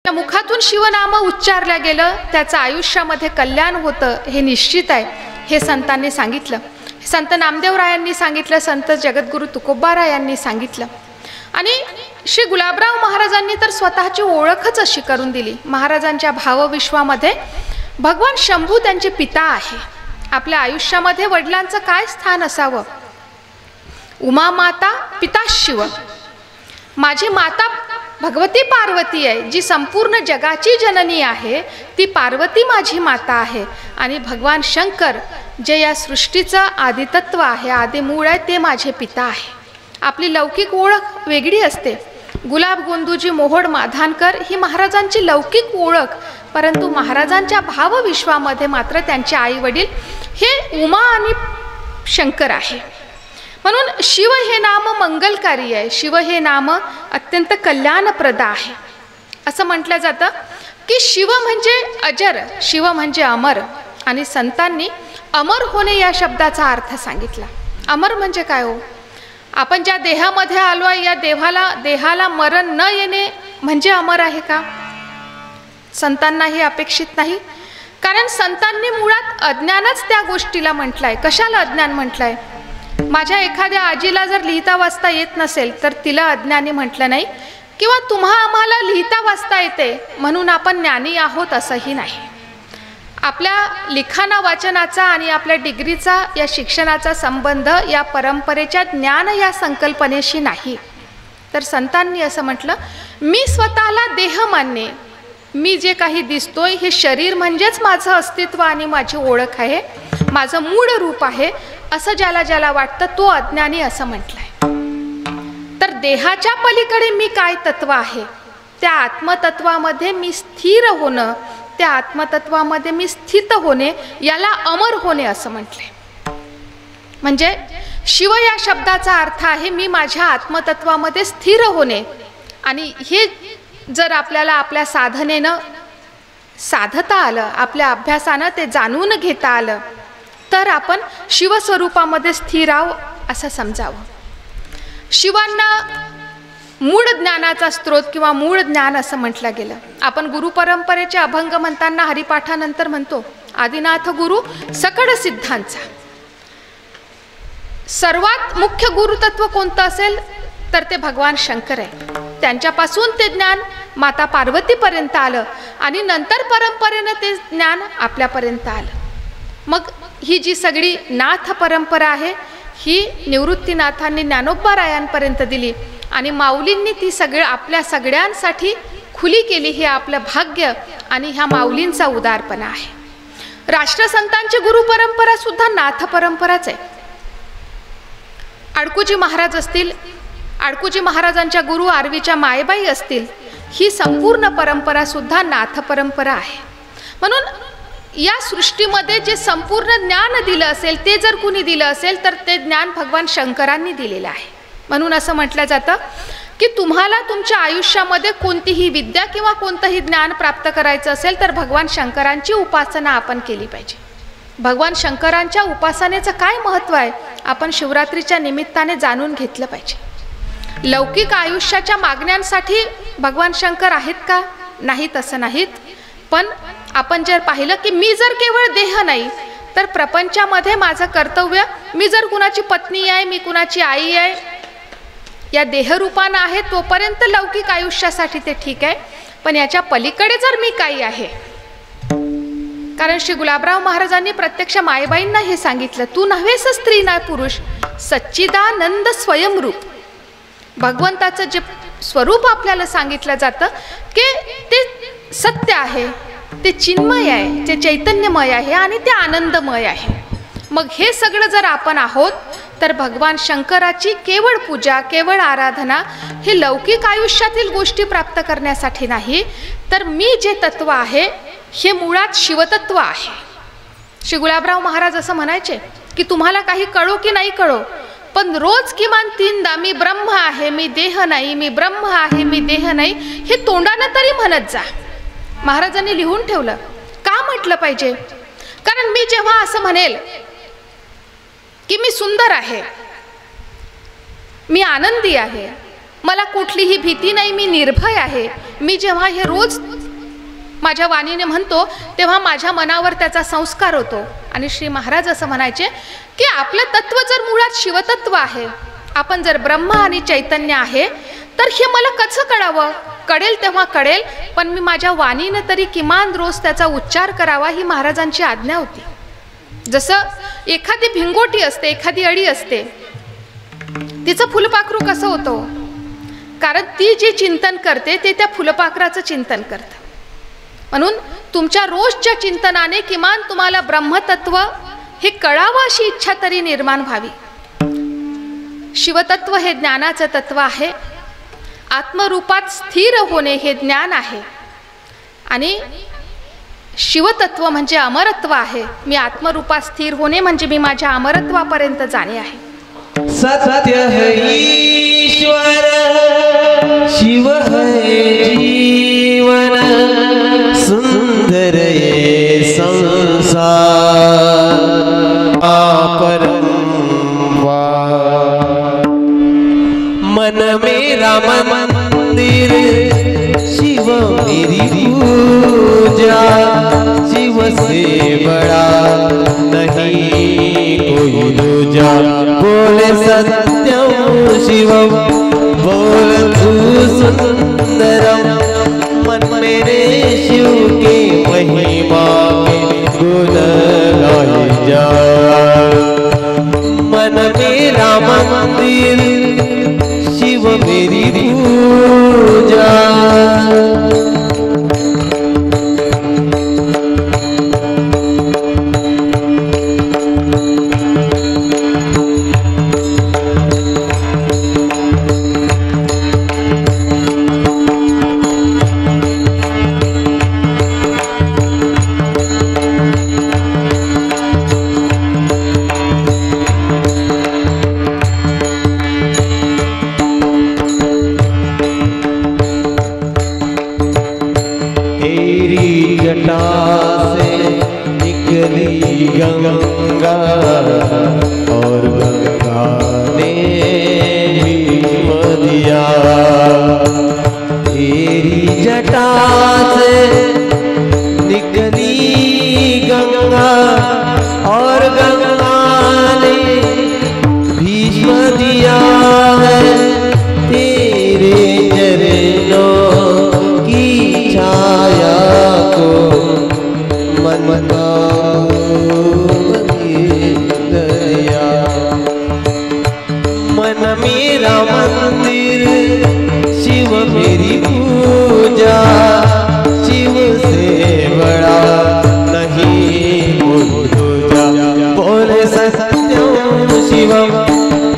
ज्याच्या मुखातून शिवनाम उच्चारल्या गेलं त्याचं आयुष्यामध्ये कल्याण होतं हे निश्चित आहे, हे संतांनी सांगितलं. संत नामदेवरायांनी सांगितलं, संत जगद्गुरू तुकोबारायांनी सांगितलं. आणि श्री गुलाबराव महाराजांनी तर स्वतःची ओळखच अशी करून दिली. महाराजांच्या भावविश्वामध्ये भगवान शंभू त्यांचे पिता आहे. आपल्या आयुष्यामध्ये वडिलांचं काय स्थान असावं? उमा माता, पिता शिव. माझी माता भगवती पार्वती आहे, जी संपूर्ण जगाची जननी आहे, ती पार्वती माझी माता आहे. आणि भगवान शंकर जे या सृष्टीचं आदितत्व आहे, आदिमूळ आहे, ते माझे पिता आहे. आपली लौकिक ओळख वेगळी असते. गुलाब गोंदूजी मोहोड माधानकर ही महाराजांची लौकिक ओळख, परंतु महाराजांच्या भावविश्वामध्ये मात्र त्यांचे आई वडील हे उमा आणि शंकर आहे. म्हणून शिव हे नाम मंगलकारी आहे, शिव हे नाम अत्यंत कल्याणप्रद आहे. असं म्हटलं जातं की शिव म्हणजे अजर, शिव म्हणजे अमर. आणि संतांनी अमर होणे या शब्दाचा अर्थ सांगितला. अमर म्हणजे काय हो? आपण ज्या देहामध्ये आलो आहे या देहाला मरण न येणे म्हणजे अमर आहे का? संतांनाही अपेक्षित नाही. कारण संतांनी मुळात अज्ञानच त्या गोष्टीला म्हटलंय. कशाला अज्ञान म्हटलंय? माझ्या एखाद्या आजीला जर लिहिता वाचता येत नसेल तर तिला अज्ञानी म्हटलं नाही, किंवा आम्हाला लिहिता वाचता येते म्हणून आपण ज्ञानी आहोत असंही नाही. आपल्या लिखाणा वाचनाचा आणि आपल्या डिग्रीचा या शिक्षणाचा संबंध या परंपरेच्या ज्ञान या संकल्पनेशी नाही. तर संतांनी असं म्हटलं, मी स्वतःला देह मानणे, मी जे काही दिसतोय हे शरीर म्हणजेच माझं अस्तित्व आणि माझी ओळख आहे, माझं मूळ रूप आहे, असं ज्याला ज्याला वाटतं तो अज्ञानी असं म्हटलंय. तर देहाच्या पलीकडे मी काय तत्व आहे, त्या आत्मतत्वामध्ये मी स्थिर होणं, त्या आत्मतत्वामध्ये मी स्थित होणे, याला अमर होणे असं म्हटले. म्हणजे शिव या शब्दाचा अर्थ आहे मी माझ्या आत्मतत्वामध्ये स्थिर होणे. आणि हे जर आपल्याला आपल्या साधनेनं साधता आलं, आपल्या अभ्यासानं ते जाणून घेता आलं, तर आपण शिवस्वरूपामध्ये स्थिर आहो असं समजावं. शिवांना मूळ ज्ञानाचा स्रोत किंवा मूळ ज्ञान असं म्हटलं गेलं. आपण गुरुपरंपरेचे अभंग म्हणताना हरिपाठानंतर म्हणतो, आदिनाथ गुरु सकळ सिद्धांचा. सर्वात मुख्य गुरुतत्व कोणतं असेल तर ते भगवान शंकर आहे. त्यांच्यापासून ते ज्ञान माता पार्वतीपर्यंत आलं आणि नंतर परंपरेनं ते ज्ञान आपल्यापर्यंत आलं. मग ही जी सगळी नाथ परंपरा आहे ही निवृत्तीनाथांनी ज्ञानोबारायांपर्यंत दिली आणि माऊलींनी ती आपल्या सगळ्यांसाठी खुली केली. हे आपलं भाग्य आणि ह्या माऊलींचा उदारपणा आहे. राष्ट्रसंतांची गुरुपरंपरा सुद्धा नाथ परंपराच आहे. अडकुजी महाराज असतील, अडकुजी महाराजांच्या गुरु आरवीच्या मायबाई असतील, ही संपूर्ण परंपरा सुद्धा नाथ परंपरा आहे. म्हणून या सृष्टीमध्ये जे संपूर्ण ज्ञान दिलं असेल ते जर कुणी दिलं असेल तर ते ज्ञान भगवान शंकरांनी दिलेलं आहे. म्हणून असं म्हटलं जातं की तुम्हाला तुमच्या आयुष्यामध्ये कोणतीही विद्या किंवा कोणतंही ज्ञान प्राप्त करायचं असेल तर भगवान शंकरांची उपासना आपण केली पाहिजे. भगवान शंकरांच्या उपासनेचं काय महत्त्व आहे आपण शिवरात्रीच्या निमित्ताने जाणून घेतलं पाहिजे. लौकिक आयुष्याच्या मागण्यांसाठी भगवान शंकर आहेत का? नाहीत, असं नाहीत. पण आपण जर पाहिलं की मी जर केवळ देह नाही तर प्रपंचामध्ये माझं कर्तव्य, मी जर कुणाची पत्नी आहे, मी कुणाची आई आहे, या देहरूपानं आहे तोपर्यंत लौकिक आयुष्यासाठी ते ठीक आहे. पण याच्या पलीकडे जर मी काही आहे, कारण श्री गुलाबराव महाराजांनी प्रत्यक्ष मायबाईंना हे सांगितलं, तू नव्हेस स्त्री ना पुरुष, सच्चिदानंद स्वयंरूप. भगवंताचं जे स्वरूप आपल्याला सांगितलं जातं की ते सत्य आहे, ते चिन्मय आहे, ते चैतन्यमय आहे आणि ते आनंदमय आहे. मग हे सगळं जर आपण आहोत तर भगवान शंकराची केवळ पूजा, केवळ आराधना हे लौकिक आयुष्यातील गोष्टी प्राप्त करण्यासाठी नाही, तर मी जे तत्व आहे हे मुळात शिवतत्व आहे. श्री गुलाबराव महाराज असं म्हणायचे की तुम्हाला काही कळो की नाही कळो, पण रोज किमान 3दा मी ब्रह्म आहे, मी देह नाही, मी ब्रह्म आहे, मी देह नाही, हे तोंडानं तरी म्हणत जा. महाराजांनी लिहून ठेवलं. का म्हटलं पाहिजे? कारण मी जेव्हा असं म्हणेल की मी सुंदर आहे, मी आनंदी आहे, मला कुठलीही भीती नाही, मी निर्भय आहे, मी जेव्हा हे रोज माझ्या वाणीने म्हणतो तेव्हा माझ्या मनावर त्याचा संस्कार होतो. आणि श्री महाराज असं म्हणायचे की आपलं तत्व जर मुळात शिवतत्व आहे, आपण जर ब्रह्म आणि चैतन्य आहे, तर हे मला कसं कळावं? कळेल तेव्हा कळेल, पण मी माझ्या वाणीनं तरी किमान रोज त्याचा उच्चार करावा, ही महाराजांची आज्ञा होती. जसं एखादी भिंगोटी असते, एखादी अळी असते, तिचं फुलपाखरू कसं होतं? कारण ती जे चिंतन करते ते त्या फुलपाखराचं चिंतन करतं. म्हणून तुमच्या रोजच्या चिंतनाने किमान तुम्हाला ब्रह्मतत्व हे कळावं अशी इच्छा तरी निर्माण व्हावी. शिवतत्व हे ज्ञानाचं तत्व आहे. आत्मरूपात स्थिर होणे हे ज्ञान आहे. आणि शिवतत्व म्हणजे अमरत्व आहे. मी आत्मरूपात स्थिर होणे म्हणजे मी माझ्या अमरत्वापर्यंत जाणे आहे. सत्य है ईश्वर, शिव है जीवन, सुंदर ये संसार, मन मेरा मंदिर, शिव मेरी पूजा, शिव से बड़ा नहीं कोई दूजा. बोले सत्यम शिवम, बोल तू सुंदरम, मन मेरे शिव के महिमा के गुण गाए जा. मन मेरा मंदिर, शिव मेरी पूजा. गंगा और गंगा ने भीम दिया. तेरी जटा से निकली गंगा और गंगा ने भीष्म दिया है. तेरे चरणों की छाया को मन मेरा मंदिर, शिव मेरी पूजा, शिव से बड़ा नहीं कोई दूजा. बोले सत्यम शिवम,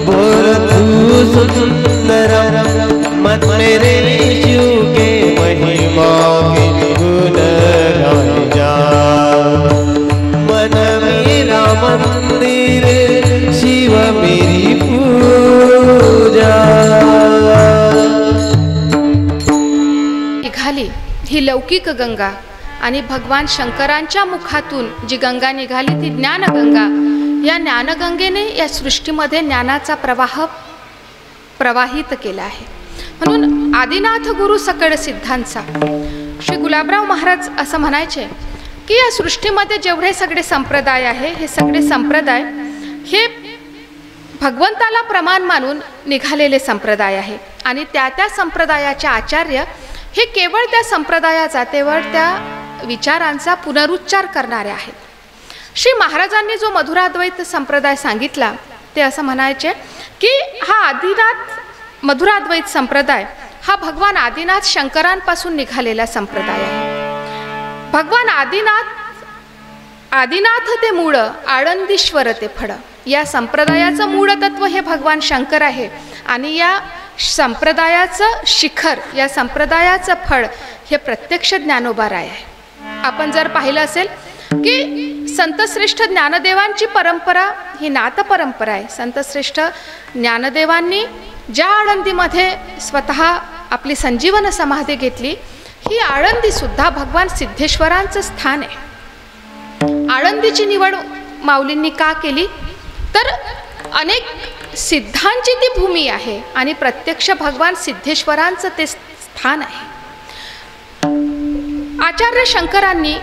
बोल तू सुंदरम, मन मेरे शिव के महिमा के गुण गाए जा. मन मेरा मंदिर, शिव मेरी पूजा. निघाली ही लौकिक गंगा आणि भगवान शंकरांच्या मुखातून जी गंगा निघाली ती ज्ञानगंगा. या ज्ञानगंगेने या सृष्टीमध्ये ज्ञानाचा प्रवाह प्रवाहित केला आहे. म्हणून आदिनाथ गुरु सकळ सिद्धांचा श्री गुलाबराव महाराज असं म्हणायचे की या सृष्टीमध्ये जेवढे सगळे संप्रदाय आहे, हे सगळे संप्रदाय हे भगवंताला प्रमाण मानून निघालेले संप्रदाय आहे. आणि त्या संप्रदायाचे आचार्य हे केवळ त्या संप्रदायाचा, केवळ त्या विचारांचा पुनरुच्चार करणारे आहेत. श्री महाराजांनी जो मधुराद्वैत संप्रदाय सांगितला ते असं म्हणायचे की हा आदिनाथ मधुराद्वैत संप्रदाय हा भगवान आदिनाथ शंकरांपासून निघालेला संप्रदाय आहे. भगवान आदिनाथ ते मूळ, आळंदीश्वर ते फळ. या संप्रदायाचं मूळ तत्व हे भगवान शंकर आहे आणि या संप्रदायाचं शिखर, या संप्रदायाचं फळ हे प्रत्यक्ष ज्ञानोबा राय आहे. आपण जर पाहिलं असेल की संतश्रेष्ठ ज्ञानदेवांची परंपरा ही नाथ परंपरा आहे. संतश्रेष्ठ ज्ञानदेवांनी ज्या आळंदीमध्ये स्वतः आपली संजीवन समाधी घेतली, ही आळंदी सुद्धा भगवान सिद्धेश्वरांचं स्थान आहे. आळंदीची निवड माऊलींनी का केली तर अनेक सिद्धांची ती भूमी आहे आणि प्रत्यक्ष भगवान सिद्धेश्वरांचं ते स्थान आहे. आचार्य शंकरांनी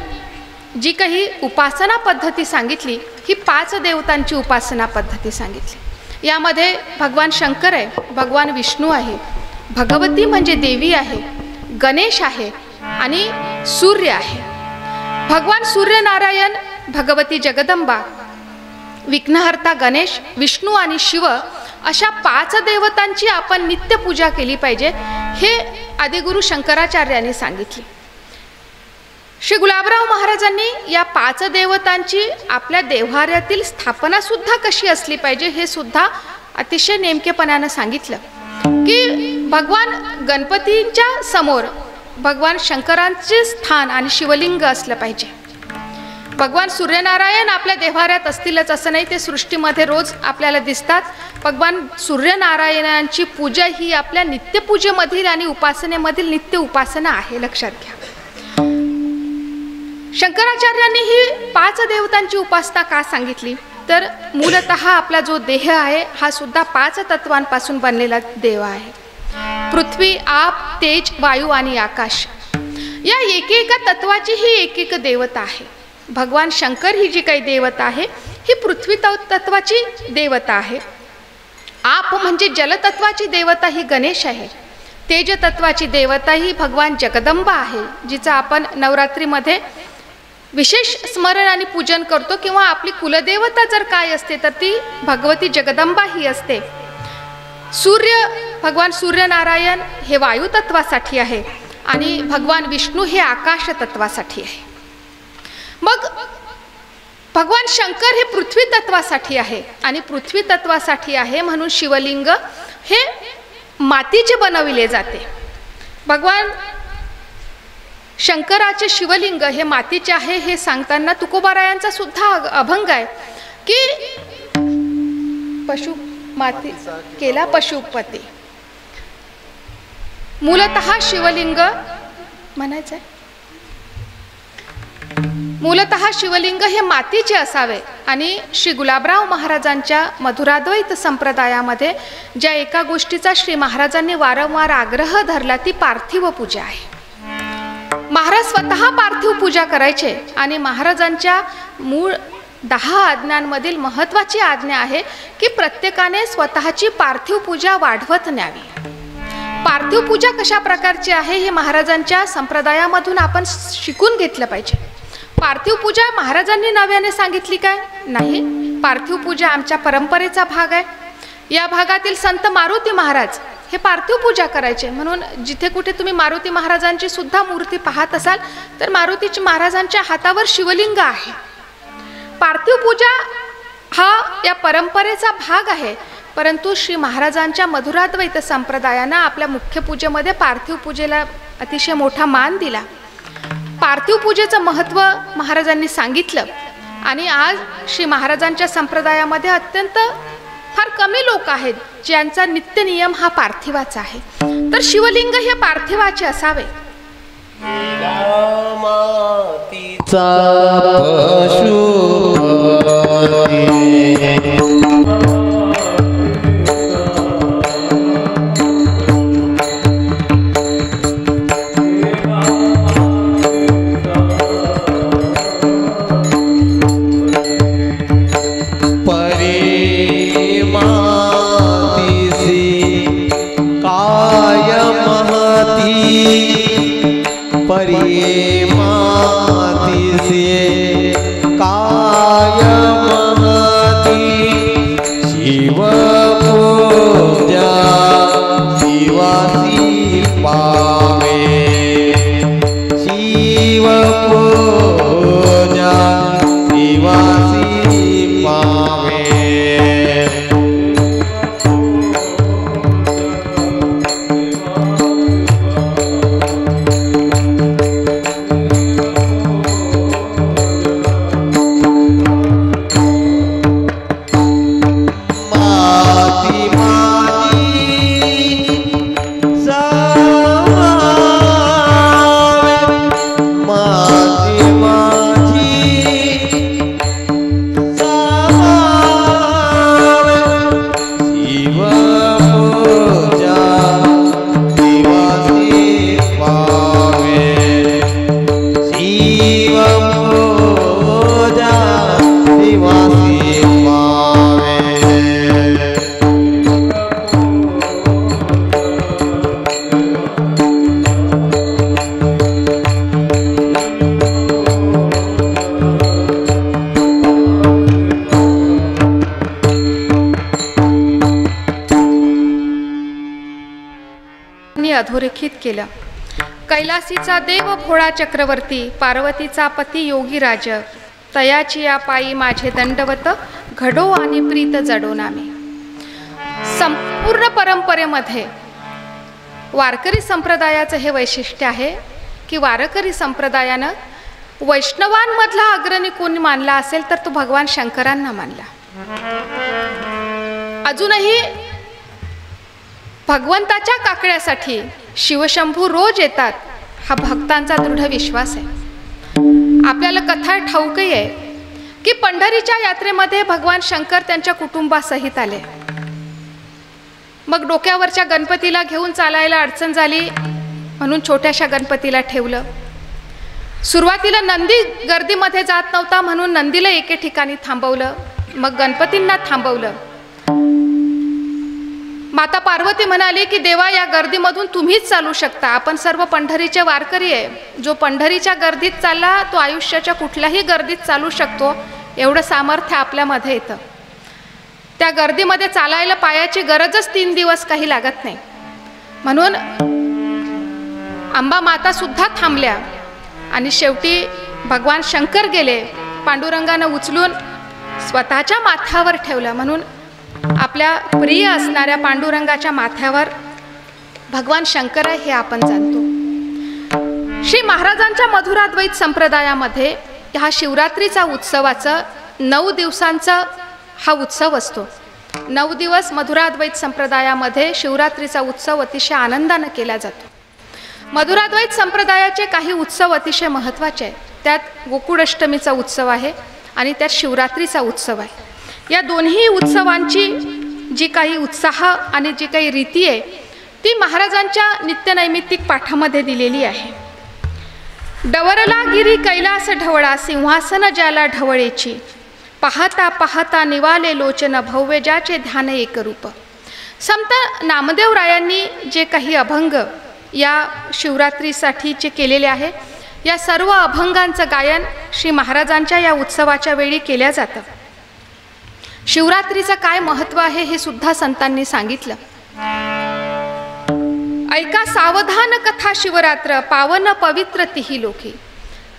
जी काही उपासना पद्धती सांगितली ही 5 देवतांची उपासना पद्धती सांगितली। यामध्ये भगवान शंकर आहे, भगवान विष्णू आहे, भगवती म्हणजे देवी आहे, गणेश आहे आणि सूर्य आहे। भगवान सूर्यनारायण, भगवती जगदंबा, विघ्नहर्ता गणेश, विष्णू आणि शिव अशा 5 देवतांची आपण नित्य पूजा केली पाहिजे हे आदिगुरु शंकराचार्यांनी सांगितले। श्री गुलाबराव महाराजांनी या 5 देवतांची आपल्या देव्हाऱ्यातील स्थापना सुद्धा कशी असली पाहिजे हे सुद्धा अतिशय नेमकेपणाने सांगितलं की भगवान गणपतींच्या समोर भगवान शंकरांचे स्थान आणि शिवलिंग असलं पाहिजे। भगवान सूर्यनारायण आपल्या देव्हाऱ्यात असतीलच असं नाही, ते सृष्टीमध्ये रोज आपल्याला दिसतात। भगवान सूर्यनारायणांची पूजा ही आपल्या नित्यपूजेमधील आणि उपासनेमधील नित्य उपासना आहे, लक्षात घ्या। शंकराचार्यांनी ही 5 देवतांची उपासना का सांगितली तर मूलतः आपला जो देह आहे हा सुद्धा 5 तत्वांपासून बनलेला देह आहे। पृथ्वी, आप, तेज, वायू आणि आकाश या एकेका तत्वाची ही एक देवता आहे। भगवान शंकर ही जी काही देवता आहे ही पृथ्वी तत्वाची देवता आहे। आप म्हणजे जलतत्वाची देवता ही गणेश आहे। तेज तत्वाची देवता ही भगवान जगदंबा आहे, जिचा आपण नवरात्रीमध्ये विशेष स्मरण आणि पूजन करतो, किंवा आपली कुलदेवता जर काय असते तर ती भगवती जगदंबा ही असते। सूर्य, भगवान सूर्यनारायण हे वायू तत्वासाठी आहे आणि भगवान विष्णू हे आकाश तत्वासाठी आहे। मग भगवान शंकर हे पृथ्वी तत्वासाठी आहे आणि पृथ्वी तत्वासाठी आहे म्हणून शिवलिंग हे मातीचे बनविले जाते। भगवान शंकराचे शिवलिंग हे मातीचे आहे हे सांगताना तुकोबारायांचा सुद्धा अभंग आहे की पशु माती केला पशुपती। मूलतः शिवलिंग म्हणायचं आहे, मूलतः शिवलिंग हे मातीचे असावे आणि श्री गुलाबराव महाराजांच्या मधुराद्वैत संप्रदायामध्ये ज्या एका गोष्टीचा श्री महाराजांनी वारंवार आग्रह धरला ती पार्थिव पूजा आहे। महाराज स्वतः पार्थिव पूजा करायचे आणि महाराजांच्या मूळ 10 आज्ञांमधील महत्त्वाची आज्ञा आहे की प्रत्येकाने स्वतःची पार्थिव पूजा वाढवत न्यावी। पार्थिव पूजा कशा प्रकारची आहे हे महाराजांच्या संप्रदायामधून आपण शिकून घेतलं पाहिजे। पार्थिव पूजा महाराजांनी नव्याने सांगितली काय नाही, पार्थिव पूजा आमच्या परंपरेचा भाग आहे। या भागातील संत मारुती महाराज हे पार्थिव पूजा करायचे, म्हणून जिथे कुठे तुम्ही मारुती महाराजांची सुद्धा मूर्ती पाहत असाल तर मारुतीची महाराजांच्या हातावर शिवलिंग आहे। पार्थिव पूजा हा या परंपरेचा भाग आहे, परंतु श्री महाराजांच्या मधुराद्वैत संप्रदायानं आपल्या मुख्य पूजेमध्ये पार्थिव पूजेला अतिशय मोठा मान दिला। पार्थिव पूजेचं महत्त्व महाराजांनी सांगितलं आणि आज श्री महाराजांच्या संप्रदायामध्ये अत्यंत फार कमी लोक आहेत ज्यांचा नित्य नियम हा पार्थिवाचा आहे, तर शिवलिंग हे पार्थिवाचे असावे। मा अधोरेखित केलं. कैलासीचा देव भोळा चक्रवर्ती, पार्वतीचा पती योगीराज, तयाची या पायी माझे दंडवत, घडो आणि प्रीत जडो नामे. संपूर्ण परंपरेमध्ये वारकरी संप्रदायाचं हे वैशिष्ट्य आहे की वारकरी संप्रदायानं वैष्णवांमधला अग्रणी कोणी मानला असेल तर तो भगवान शंकरांना मानला. अजूनही भगवंताच्या काकड्यासाठी शिवशंभू रोज येतात हा भक्तांचा दृढ विश्वास आहे. आपल्याला कथा ठाऊकही आहे की पंढरीच्या यात्रेमध्ये भगवान शंकर त्यांच्या कुटुंबासहित आले. मग डोक्यावरच्या गणपतीला घेऊन चालायला अडचण झाली म्हणून छोट्याशा गणपतीला ठेवलं. सुरुवातीला नंदी गर्दीमध्ये जात नव्हता म्हणून नंदीला एके ठिकाणी थांबवलं. मग गणपतींना थांबवलं. माता पार्वती म्हणाली की देवा, या गर्दीमधून तुम्हीच चालू शकता. आपण सर्व पंढरीचे वारकरी आहे. जो पंढरीच्या गर्दीत चालला तो आयुष्याच्या कुठल्याही गर्दीत चालू शकतो. एवढं सामर्थ्य आपल्यामध्ये येतं. त्या गर्दीमध्ये चालायला पायाची गरजच 3 दिवस काही लागत नाही. म्हणून अंबा माता सुद्धा थांबल्या आणि शेवटी भगवान शंकर गेले. पांडुरंगानं उचलून स्वतःच्या माथ्यावर ठेवलं. म्हणून आपल्या प्रिय असणाऱ्या पांडुरंगाच्या माथ्यावर भगवान शंकर आहे हे आपण जाणतो. श्री महाराजांच्या मधुराद्वैत संप्रदायामध्ये हा शिवरात्रीचा उत्सवाचं 9 दिवसांचा हा उत्सव असतो. 9 दिवस मधुराद्वैत संप्रदायामध्ये शिवरात्रीचा उत्सव अतिशय आनंदाने केला जातो. मधुराद्वैत संप्रदायाचे काही उत्सव अतिशय महत्त्वाचे आहेत. त्यात गोकुळाष्टमीचा उत्सव आहे आणि त्यात शिवरात्रीचा उत्सव आहे. या दोन्ही उत्सवांची जी काही उत्साह आणि जी काही रीती आहे ती महाराजांच्या नित्यनैमित्तिक पाठामध्ये दिलेली आहे. डवरला गिरी कैलास ढवळा, सिंहासन ज्याला ढवळेची, पाहता पाहता निवाले लोचन, भव्य ज्याचे ध्यान एकरूप. संत नामदेवरायांनी जे काही अभंग या शिवरात्रीसाठीचे केलेले आहे, या सर्व अभंगांचं गायन श्री महाराजांच्या या उत्सवाच्या वेळी केल्या जातं. शिवरात्रीचं काय महत्त्व आहे हे सुद्धा संतांनी सांगितलं. ऐका सावधान कथा शिवरात्र, पावन पवित्र तिही लोके.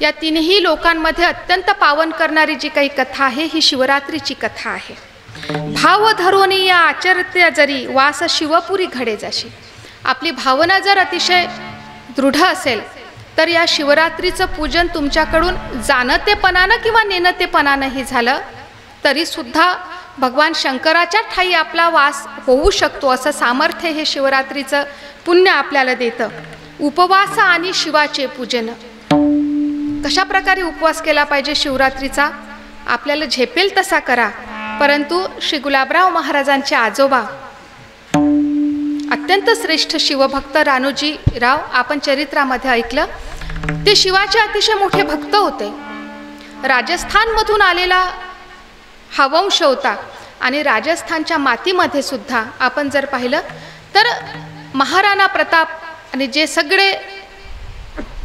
या तिन्ही लोकांमध्ये अत्यंत पावन करणारी जी काही कथा आहे ही शिवरात्रीची कथा आहे. भाव धरोनी या आचरते जरी, वास शिवपुरी घडे जशी. आपली भावना जर अतिशय दृढ असेल तर या शिवरात्रीचं पूजन तुमच्याकडून जाणतेपणानं किंवा नेणतेपणानंही झालं तरीसुद्धा भगवान शंकराच्या ठाई आपला वास होऊ शकतो. असं सामर्थ्य हे शिवरात्रीचं पुण्य आपल्याला देतं. उपवास आणि शिवाचे पूजन. कशा प्रकारे उपवास केला पाहिजे शिवरात्रीचा? आपल्याला झेपेल तसा करा. परंतु श्री गुलाबराव महाराजांचे आजोबा अत्यंत श्रेष्ठ शिवभक्त रानोजीराव, आपण चरित्रामध्ये ऐकलं, ते शिवाचे अतिशय मोठे भक्त होते. राजस्थानमधून आलेला हा वंश होता आणि राजस्थानच्या मातीमध्ये सुद्धा आपण जर पाहिलं तर महाराणा प्रताप आणि जे सगळे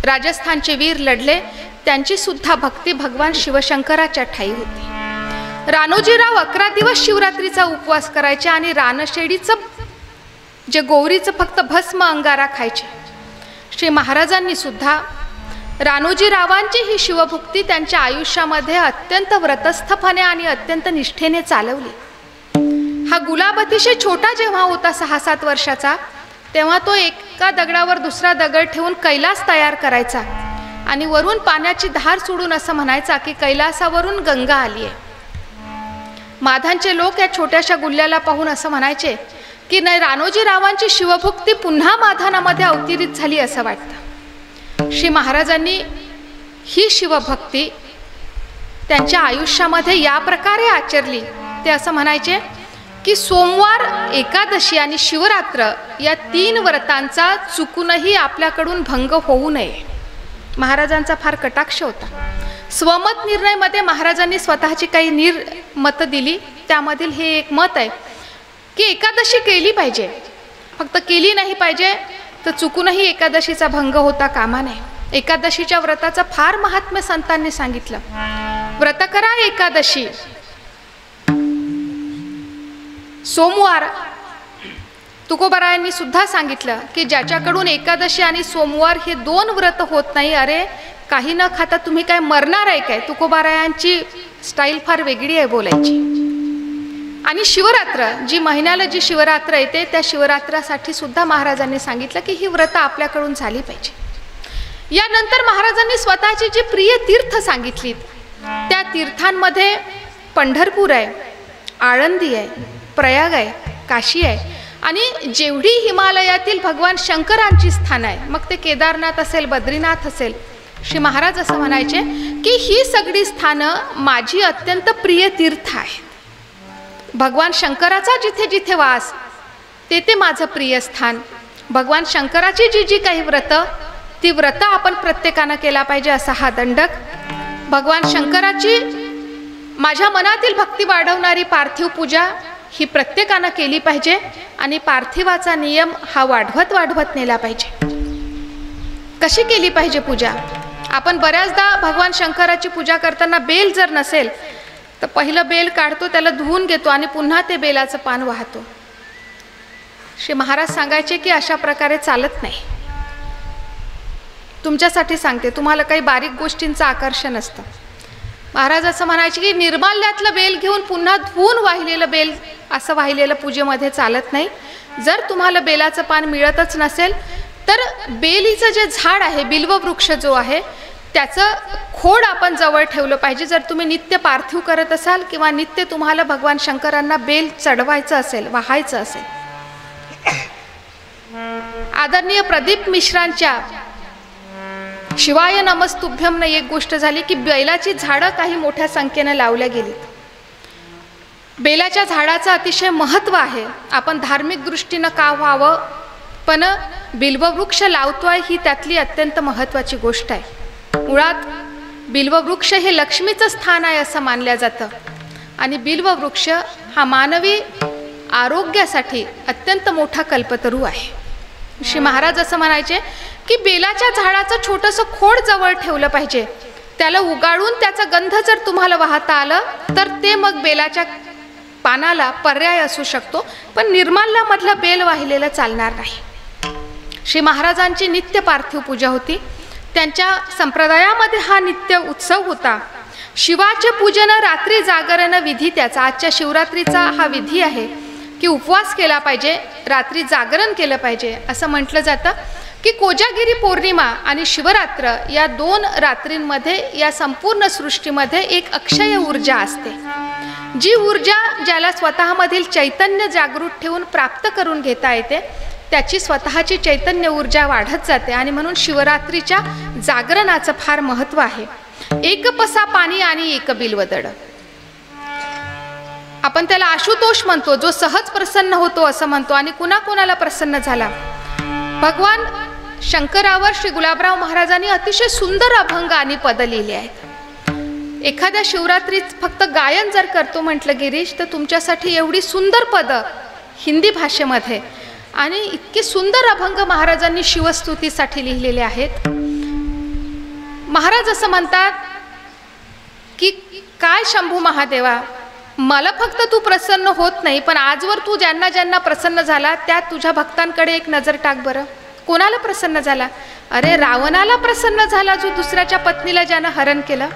राजस्थानचे वीर लढले त्यांची सुद्धा भक्ती भगवान शिवशंकराच्या ठाई होती. रानोजीराव 11 दिवस शिवरात्रीचा उपवास करायचे आणि रानशेडीचं जे गौरीचं फक्त भस्म अंगारा खायचे. श्री महाराजांनी सुद्धा रानोजीरावांची ही शिवभक्ती त्यांच्या आयुष्यामध्ये अत्यंत व्रतस्थपणे आणि अत्यंत निष्ठेने चालवली. हा गुलाब अतिशय छोटा जेव्हा होता 6-7 वर्षाचा, तेव्हा तो एका दगडावर दुसरा दगड ठेवून कैलास तयार करायचा आणि वरून पाण्याची धार सोडून असं म्हणायचा की कैलासावरून गंगा आली आहे. माधांचे लोक या छोट्याशा गुल्ल्याला पाहून असं म्हणायचे की नाही, रानोजीरावांची शिवभक्ती पुन्हा माधानामध्ये अवतरित झाली असं वाटतं. श्री महाराजांनी ही शिवभक्ती त्यांच्या आयुष्यामध्ये या प्रकारे आचरली. ते असं म्हणायचे की सोमवार, एकादशी आणि शिवरात्र या 3 व्रतांचा चुकूनही आपल्याकडून भंग होऊ नये. महाराजांचा फार कटाक्ष होता. स्वमत निर्णयमध्ये महाराजांनी स्वतःची काही मतं दिली. त्यामधील हे एक मत आहे की एकादशी केली पाहिजे, फक्त केली नाही पाहिजे तर चुकूनही एकादशीचा भंग होता कामा नये. एकादशीच्या व्रताचं फार महात्म्य संतांनी सांगितलं. व्रत करा एकादशी, सोमवार तुकोबारायांनी सुद्धा सांगितलं की ज्याच्याकडून एकादशी आणि सोमवार हे 2 व्रत होत नाही, अरे काही न खाता तुम्ही काय मरणार आहे काय? तुकोबारायांची स्टाईल फार वेगळी आहे बोलायची. आणि शिवरात्र, जी महिन्याला जी शिवरात्र येते त्या शिवरात्रासाठी सुद्धा महाराजांनी सांगितलं की ही व्रत आपल्याकडून झाली पाहिजे. यानंतर महाराजांनी स्वतःची जी प्रिय तीर्थ सांगितलीत, त्या तीर्थांमध्ये पंढरपूर आहे, आळंदी आहे, प्रयाग आहे, काशी आहे आणि जेवढी हिमालयातील भगवान शंकरांची स्थानं आहे, मग ते केदारनाथ असेल, बद्रीनाथ असेल, श्री महाराज असं म्हणायचे की ही सगळी स्थानं माझी अत्यंत प्रिय तीर्थ आहेत. भगवान शंकराचा जिथे जिथे वास ते ते माझं प्रिय स्थान. भगवान शंकराची जी जी काही व्रतं, ती व्रतं आपण प्रत्येकानं केला पाहिजे असा हा दंडक. भगवान शंकराची माझ्या मनातील भक्ती वाढवणारी पार्थिव पूजा ही प्रत्येकानं केली पाहिजे आणि पार्थिवाचा नियम हा वाढवत वाढवत नेला पाहिजे. कशी केली पाहिजे पूजा? आपण बऱ्याचदा भगवान शंकराची पूजा करताना बेल जर नसेल तर पहिलं बेल काढतो, त्याला धुवून घेतो आणि पुन्हा ते बेलाचं पान वाहतो. श्री महाराज सांगायचे की अशा प्रकारे चालत नाही. तुमच्यासाठी सांगते, तुम्हाला काही बारीक गोष्टींचं आकर्षण असतं. महाराज असं म्हणायचे की निर्माल्यातलं बेल घेऊन पुन्हा धुवून वाहिलेलं बेल असं वाहिलेलं पूजेमध्ये चालत नाही. जर तुम्हाला बेलाचं पान मिळतच नसेल तर बेलीचं जे झाड आहे, बिल्ववृक्ष जो आहे, त्याचं खोड आपण जवळ ठेवलं पाहिजे. जर तुम्ही नित्य पार्थिव करत असाल किंवा नित्य तुम्हाला भगवान शंकरांना बेल चढवायचं असेल, वाहायचं असेल. आदरणीय प्रदीप मिश्रांच्या शिवाय नमस्तुभ्यम न एक गोष्ट झाली की बेलाची झाडं काही मोठ्या संख्येनं लावल्या गेलीत. बेलाच्या झाडाचं अतिशय महत्त्व आहे. आपण धार्मिक दृष्टीनं का व्हावं, पण बिल्ववृक्ष लावतोय ही त्यातली अत्यंत महत्त्वाची गोष्ट आहे. मुळात बिल्ववृक्ष हे लक्ष्मीचं स्थान आहे असं मानलं जातं आणि बिल्ववृक्ष हा मानवी आरोग्यासाठी अत्यंत मोठा कल्पतरू आहे. श्री महाराज असं म्हणायचे की बेलाच्या झाडाचं छोटंसं खोड जवळ ठेवलं पाहिजे. त्याला उगाळून त्याचा गंध जर तुम्हाला वाहता आलं तर ते मग बेलाच्या पानाला पर्याय असू शकतो, पण निर्माल्यामधलं बेल वाहिलेलं चालणार नाही. श्री महाराजांची नित्य पार्थिव पूजा होती. त्यांच्या संप्रदायामध्ये हा नित्य उत्सव होता. शिवाचे पूजन, रात्री जागरण विधी त्याचा. आजच्या शिवरात्रीचा हा विधी आहे की उपवास केला पाहिजे, रात्री जागरण केलं पाहिजे. असं म्हटलं जातं की कोजागिरी पौर्णिमा आणि शिवरात्र या 2 रात्रींमध्ये या संपूर्ण सृष्टीमध्ये एक अक्षय ऊर्जा असते. जी ऊर्जा ज्याला स्वतःमधील चैतन्य जागृत ठेवून प्राप्त करून घेता येते, त्याची स्वतःची चैतन्य ऊर्जा वाढत जाते आणि म्हणून शिवरात्रीच्या जागरणाचं फार महत्त्व आहे. एक पसा पाणी आणि एक बिल्वदड. आपण त्याला आशुतोष म्हणतो, जो सहज प्रसन्न होतो असं म्हणतो. आणि कुणाकुणाला प्रसन्न झाला? भगवान शंकरावर श्री गुलाबराव महाराजांनी अतिशय सुंदर अभंग आणि पद लिहिले आहेत. एखाद्या शिवरात्रीत फक्त गायन जर करतो म्हटलं गिरीश, तर तुमच्यासाठी एवढी सुंदर पद हिंदी भाषेमध्ये आणि इतके सुंदर अभंग महाराजांनी शिवस्तुतीसाठी लिहिलेले आहेत. महाराज असं म्हणतात की काय शंभू महादेवा, मला फक्त तू प्रसन्न होत नाही, पण आजवर तू ज्यांना ज्यांना प्रसन्न झाला त्या तुझ्या भक्तांकडे एक नजर टाक बरं. कोणाला प्रसन्न झाला? अरे रावणाला प्रसन्न झाला, जो दुसऱ्याच्या पत्नीला ज्यानं हरण केलं.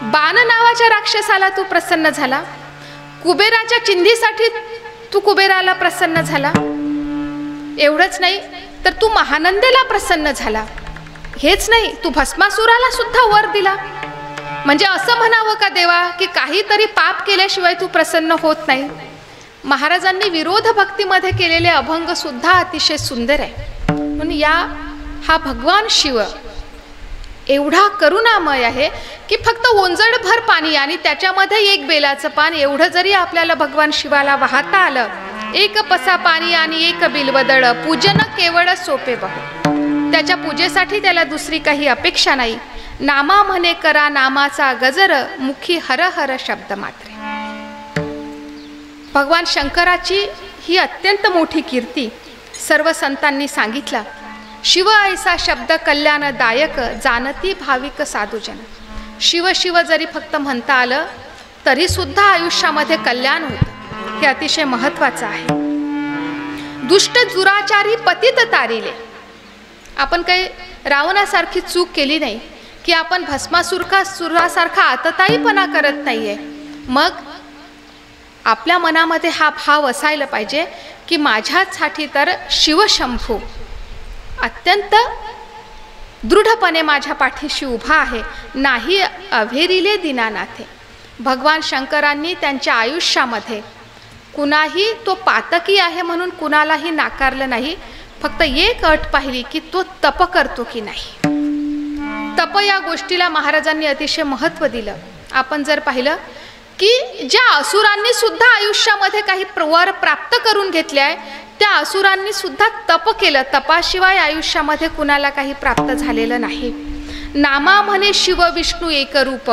बाण नावाच्या राक्षसाला तू प्रसन्न झाला. कुबेराच्या चिंधीसाठी तू कुबेराला प्रसन्न झाला. एवढंच नाही तर तू महानंदेला प्रसन्न झाला. हेच नाही, तू भस्मासुराला सुद्धा वर दिला. म्हणजे असं म्हणावं का देवा की काहीतरी पाप केल्याशिवाय तू प्रसन्न होत नाही? महाराजांनी विरोध भक्तीमध्ये केलेले अभंग सुद्धा अतिशय सुंदर आहे. म्हणून हा भगवान शिव एवढा करुणामय आहे की फक्त ओंजळभर पाणी आणि त्याच्यामध्ये एक बेलाचं पान एवढं जरी आपल्याला भगवान शिवाला वाहता आलं, एक पसा पाणी आणि एक बिल्वदळ, पूजन केवळ सोपे बहु. त्याच्या पूजेसाठी त्याला दुसरी काही अपेक्षा नाही. नामा म्हणे करा नामाचा गजर, मुखी हर हर शब्द मात्रे. भगवान शंकराची ही अत्यंत मोठी कीर्ती सर्व संतांनी सांगितला. शिव ऐसा शब्द कल्याणदायक, जानती भाविक साधुजन. शिव शिव जरी फक्त म्हणता आलं तरी सुद्धा आयुष्यामध्ये कल्याण होतं. हे अतिशय महत्त्वाचं आहे. दुष्ट दुराचारी पतित तारिले. आपण काही रावणासारखी चूक केली नाही की आपण भस्मासुरासारखा आतताईपणा करत नाहीये. मग आपल्या मनामध्ये हा भाव असायला पाहिजे की माझ्यासाठी तर शिवशंभू अत्यंत दृढपणे माझ्या पाठीशी उभा आहे, नाही अभेरिले दीनानाथे. भगवान शंकरांनी त्यांच्या आयुष्यामध्ये कुणाही तो पातकी आहे म्हणून कुणालाही नाकारलं नाही. फक्त एक अट पाहिली की तो तप करतो की नाही. तप या गोष्टीला महाराजांनी अतिशय महत्त्व दिलं. आपण जर पाहिलं की ज्या असुरांनी सुद्धा आयुष्यामध्ये काही वर प्राप्त करून घेतले आहे त्या असुरांनी सुद्धा तप केलं. तपाशिवाय आयुष्यामध्ये कुणाला काही प्राप्त झालेलं नाही. नामा म्हणे शिव विष्णू एकरूप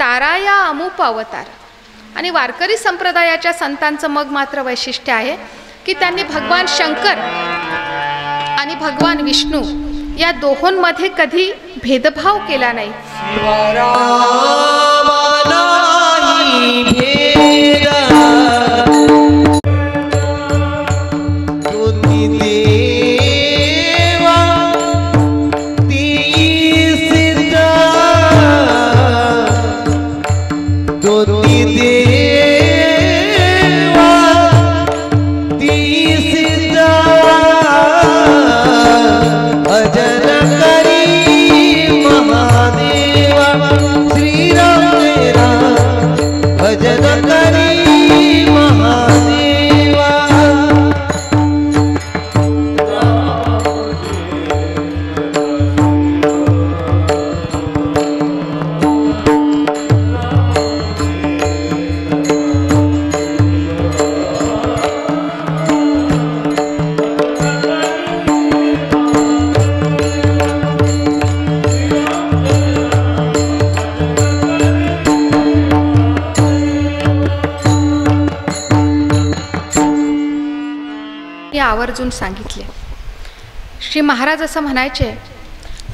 ताराया अमूप अवतार. आणि वारकरी संप्रदायाच्या संतांचं मग मात्र वैशिष्ट्य आहे की त्यांनी भगवान शंकर आणि भगवान विष्णू या दोहोंमध्ये कधी भेदभाव केला नाही. आवर्जून सांगितले. श्री महाराज असं म्हणायचे,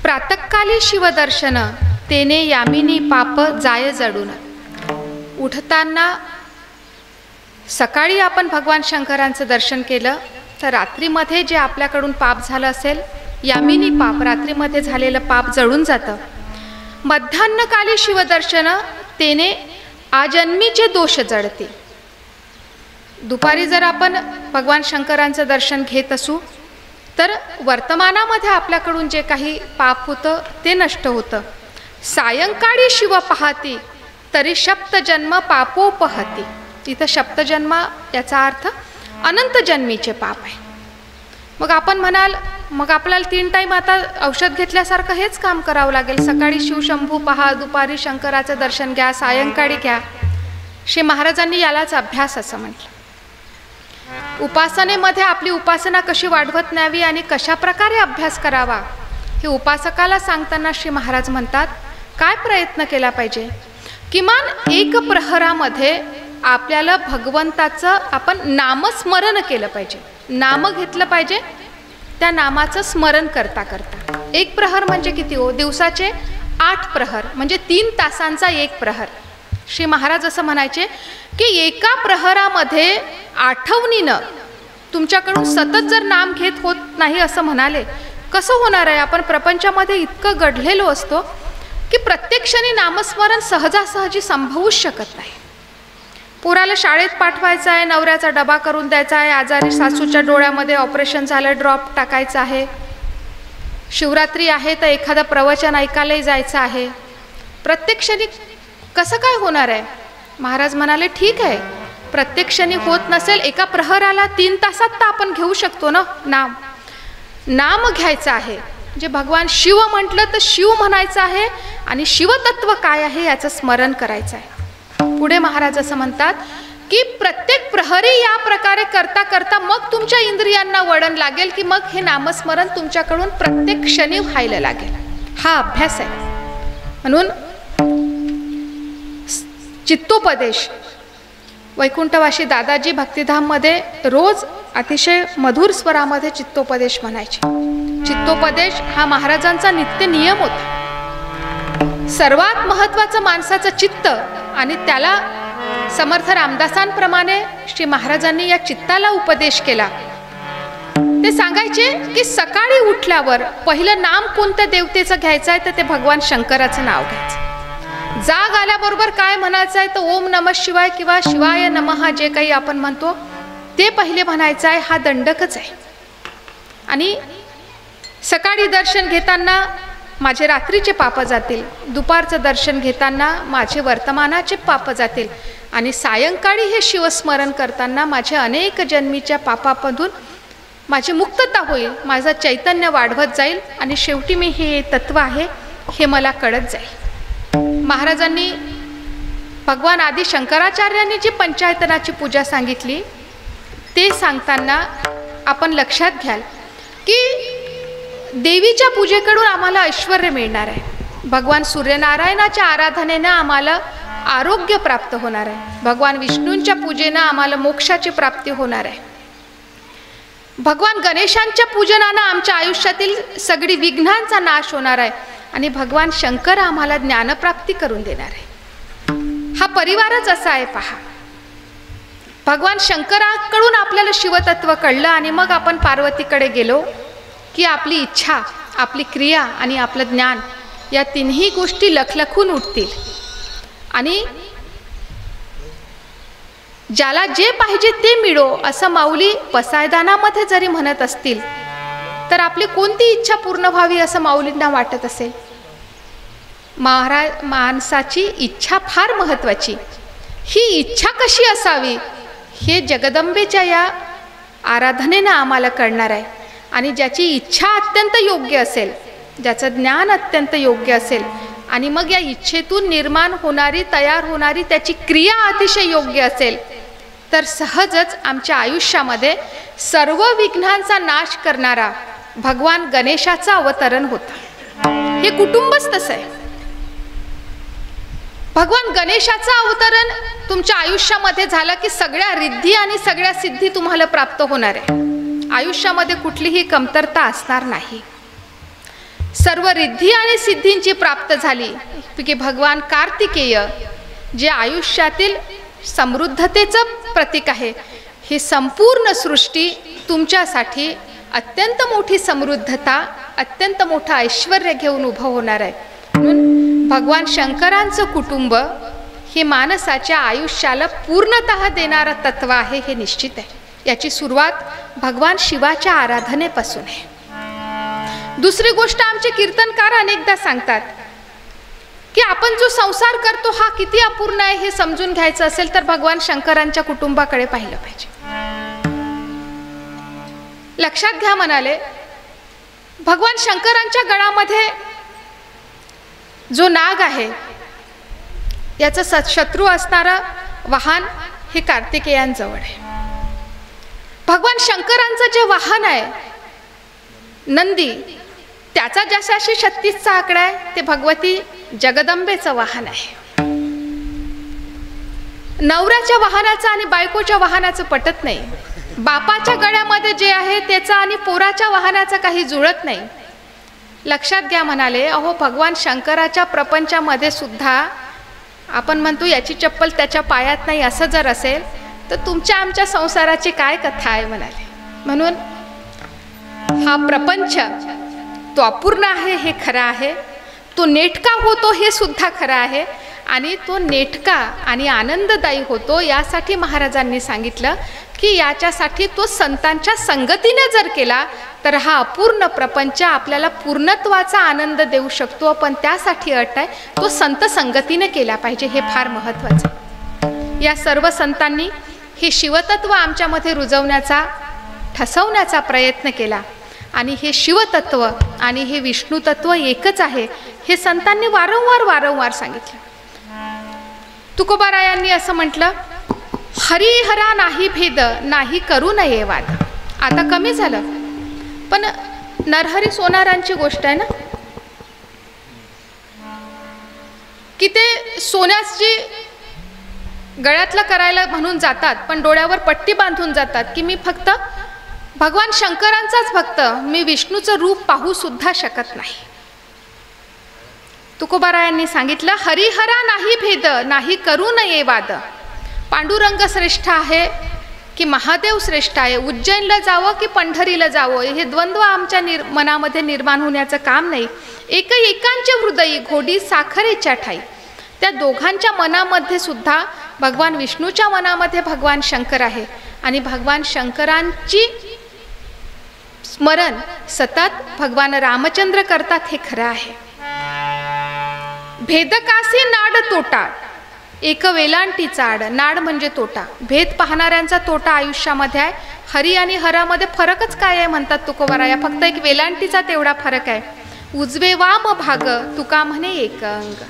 प्रातःकाली शिवदर्शन तेने यामिनी पाप जाय जडून. उठताना सकाळी आपण भगवान शंकरांचं दर्शन केलं तर रात्रीमध्ये जे आपल्याकडून पाप झालं असेल यामिनी पाप, रात्रीमध्ये झालेलं पाप जळून जातं. मध्यान्हकाली शिवदर्शन तेने आजन्मीचे दोष जळतील. दुपारी जर आपण भगवान शंकरांचं दर्शन घेत असू तर वर्तमानामध्ये आपल्याकडून जे काही पाप होतं ते नष्ट होतं. सायंकाळी शिव पाहती तरी सप्तजन्म पापोपहती. इथं सप्तजन्म याचा अर्थ अनंत जन्मीचे पाप आहे. मग आपण म्हणाल मग आपल्याला 3 टाईम आता औषध घेतल्यासारखं हेच काम करावं लागेल. सकाळी शिवशंभू पहा, दुपारी शंकराचं दर्शन घ्या, सायंकाळी घ्या. श्री महाराजांनी यालाच अभ्यास असं म्हटलं. उपासनेमध्ये आपली उपासना कशी वाढवत न्यावी आणि कशा प्रकारे अभ्यास करावा हे उपासकाला सांगताना श्री महाराज म्हणतात, काय प्रयत्न केला पाहिजे. किमान 1 प्रहरामध्ये आपल्याला भगवंताचं आपण नामस्मरण केलं पाहिजे. नाम घेतलं पाहिजे, त्या नामाचं स्मरण करता करता. 1 प्रहर म्हणजे किती हो? दिवसाचे 8 प्रहर म्हणजे 3 तासांचा 1 प्रहर. श्री महाराज असं म्हणायचे की एका प्रहरामध्ये आठवणीनं तुमच्याकडून सतत जर नाम घेत होत नाही असं म्हणाले, कसं होणार आहे. आपण प्रपंचामध्ये इतकं गढलेलो असतो की प्रत्येक क्षणी नामस्मरण सहजासहजी संभवूच शकत नाही. पोराला शाळेत पाठवायचं आहे, नवऱ्याचा डबा करून द्यायचा आहे, आजारी सासूच्या डोळ्यामध्ये ऑपरेशन झालं, ड्रॉप टाकायचं आहे, शिवरात्री आहे तर एखादं प्रवचन ऐकायलाही जायचं आहे. प्रत्येक क्षणी कसं काय होणार आहे. महाराज म्हणाले ठीक आहे, प्रत्येक क्षणी होत नसेल, एका प्रहराला 3 तासात तर आपण घेऊ शकतो ना. नाम घ्यायचं आहे. जे भगवान शिव म्हटलं तर शिव म्हणायचं आहे आणि शिवतत्व काय आहे याचं स्मरण करायचं आहे. पुढे महाराज असं म्हणतात की प्रत्येक प्रहरी या प्रकारे करता करता मग तुमच्या इंद्रियांना वळण लागेल की मग हे नामस्मरण तुमच्याकडून प्रत्येक क्षणी व्हायला लागेल. हा अभ्यास आहे. म्हणून चित्तोपदेश वैकुंठवासी दादाजी भक्तिधाममध्ये रोज अतिशय मधुर स्वरामध्ये चित्तोपदेश म्हणायचे. चित्तोपदेश हा महाराजांचा नित्य नियम होता. सर्वात महत्त्वाचं माणसाचं चित्त आणि त्याला समर्थ रामदासांप्रमाणे श्री महाराजांनी या चित्ताला उपदेश केला ते सांगायचे की सकाळी उठल्यावर पहिलं नाम कोणत्या देवतेचं घ्यायचं आहे तर ते भगवान शंकराचं नाव घ्यायचं. जाग आल्याबरोबर काय म्हणायचं आहे तर ओम नमः शिवाय किंवा शिवाय नमः जे काही आपण म्हणतो ते पहिले म्हणायचं आहे. हा दंडकच आहे. आणि सकाळी दर्शन घेताना माझे रात्रीचे पाप जातील, दुपारचं दर्शन घेताना माझे वर्तमानाचे पाप जातील आणि सायंकाळी हे शिवस्मरण करताना माझे अनेक जन्मीच्या पापामधून माझी मुक्तता होईल, माझं चैतन्य वाढवत जाईल आणि शेवटी मी हे तत्व आहे हे मला कळत जाईल. महाराजांनी भगवान आदि शंकराचार्यांनी जी पंचायतनाची पूजा सांगितली ते सांगताना आपण लक्षात घ्याल की देवीच्या पूजेकडून आम्हाला ऐश्वर्य मिळणार आहे. भगवान सूर्यनारायणाच्या आराधनेनं आम्हाला आरोग्य प्राप्त होणार आहे. भगवान विष्णूंच्या पूजेनं आम्हाला मोक्षाची प्राप्ती होणार आहे. भगवान गणेशांच्या पूजनानं आमच्या आयुष्यातील सगळी विघ्नांचा नाश होणार आहे आणि भगवान शंकर आम्हाला ज्ञानप्राप्ती करून देणार आहे. हा परिवारच असा आहे पहा. भगवान शंकराकडून आपल्याला शिवतत्व कळलं आणि मग आपण पार्वतीकडे गेलो की आपली इच्छा, आपली क्रिया आणि आपलं ज्ञान या तिन्ही गोष्टी लखलखून उठतील आणि ज्याला जे पाहिजे ते मिळो असं माऊली पसायदानामध्ये जरी म्हणत असतील तर आपली कोणती इच्छा पूर्ण व्हावी असं माऊलींना वाटत असेल. माणसाची इच्छा फार महत्त्वाची. ही इच्छा कशी असावी हे जगदंबेच्या या आराधनेनं आम्हाला कळणार आहे. आणि ज्याची इच्छा अत्यंत योग्य असेल, ज्याचं ज्ञान अत्यंत योग्य असेल आणि मग या इच्छेतून निर्माण होणारी, तयार होणारी त्याची क्रिया अतिशय योग्य असेल तर सहजच आमच्या आयुष्यामध्ये सर्व विघ्नांचा नाश करणारा भगवान गणेशाचं अवतरण होतं. हे कुटुंबच तसं आहे. भगवान गणेशाचं अवतरण तुमच्या आयुष्यामध्ये झालं की सगळ्या रिद्धी आणि सगळ्या सिद्धी तुम्हाला प्राप्त होणार आहे. आयुष्यामध्ये कुठलीही कमतरता असणार नाही. सर्व रिद्धी आणि सिद्धींची प्राप्त झाली की भगवान कार्तिकेय जे आयुष्यातील समृद्धतेचं प्रतीक आहे, ही संपूर्ण सृष्टी तुमच्यासाठी अत्यंत मोठी समृद्धता, अत्यंत मोठं ऐश्वर्य घेऊन उभं होणार आहे. म्हणून भगवान शंकरांचं कुटुंब हे माणसाच्या आयुष्याला पूर्णतः देणारं तत्व आहे हे निश्चित आहे. याची सुरुवात भगवान शिवाच्या आराधनेपासून आहे. दुसरी गोष्ट आमचे कीर्तनकार अनेकदा सांगतात की आपण जो संसार करतो हा किती अपूर्ण आहे हे समजून घ्यायचं असेल तर भगवान शंकरांच्या कुटुंबाकडे पाहिलं पाहिजे. लक्षात घ्या म्हणाले, भगवान शंकरांच्या गळामध्ये जो नाग आहे याचं शत्रू असणारं वाहन हे कार्तिकेयांजवळ आहे. भगवान शंकरांचं जे वाहन आहे नंदी, त्याचा जशाशी 36चा आकडा आहे ते भगवती जगदंबेचं वाहन आहे. नवऱ्याच्या वाहनाचं आणि बायकोच्या वाहनाचं पटत नाही. बापाच्या गळ्यामध्ये जे आहे त्याचं आणि पोराच्या वाहनाचं काही जुळत नाही. लक्षात घ्या म्हणाले, अहो भगवान शंकराच्या प्रपंचामध्ये सुद्धा आपण म्हणतो याची चप्पल त्याच्या पायात नाही असं जर असेल तर तुमच्या आमच्या संसाराची काय कथा आहे म्हणाले. म्हणून हा प्रपंच तो अपूर्ण आहे हे खरं आहे, तो नेटका होतो हे सुद्धा खरं आहे आणि तो नेटका आणि आनंददायी होतो यासाठी महाराजांनी सांगितलं की याच्यासाठी तो संतांच्या संगतीने जर केला तर हा अपूर्ण प्रपंच आपल्याला पूर्णत्वाचा आनंद देऊ शकतो. पण त्यासाठी अट आहे तो संत संगतीने केला पाहिजे, हे फार महत्त्वाचं. या सर्व संतांनी हे शिवतत्व आमच्यामध्ये रुजवण्याचा, ठसवण्याचा प्रयत्न केला आणि हे शिवतत्व आणि हे विष्णुतत्व एकच आहे हे संतांनी वारंवार सांगितलं. तुकोबारायांनी असं म्हटलं, हरिहरा नाही भेद नाही करू नये वाद. आता कमी झालं पण नरहरी सोनारांची गोष्ट आहे ना की ते सोन्याची गळ्यातलं करायला म्हणून जातात पण डोळ्यावर पट्टी बांधून जातात की मी फक्त भगवान शंकरांचाच भक्त, मी विष्णूचं रूप पाहू सुद्धा शकत नाही. तुकोबारायांनी सांगितलं, हरिहरा नाही भेद नाही करू नये वाद. पांडुरंग श्रेष्ठ आहे की महादेव श्रेष्ठ आहे, उज्जैनला जावं की पंढरीला जावं हे द्वंद्व आमच्या मनामध्ये निर्माण होण्याचं काम नाही. एकांच्या हृदयी घोडी साखरेच्या ठाई. त्या दोघांच्या मनामध्ये सुद्धा भगवान विष्णूच्या मनामध्ये भगवान शंकर आहे आणि भगवान शंकरांची स्मरण सतत भगवान रामचंद्र करतात हे खरं आहे. भेदकासी नाड तोटा एक वेलांटी चाड. नाड म्हणजे तोटा, भेद पाहणाऱ्यांचा तोटा आयुष्यामध्ये आहे. हरी आणि हरामध्ये फरकच काय आहे म्हणतात तुकोबाराया, फक्त एक वेलांटीचा तेवढा फरक आहे. उजवे वाम भाग तुका म्हणे एक अंग.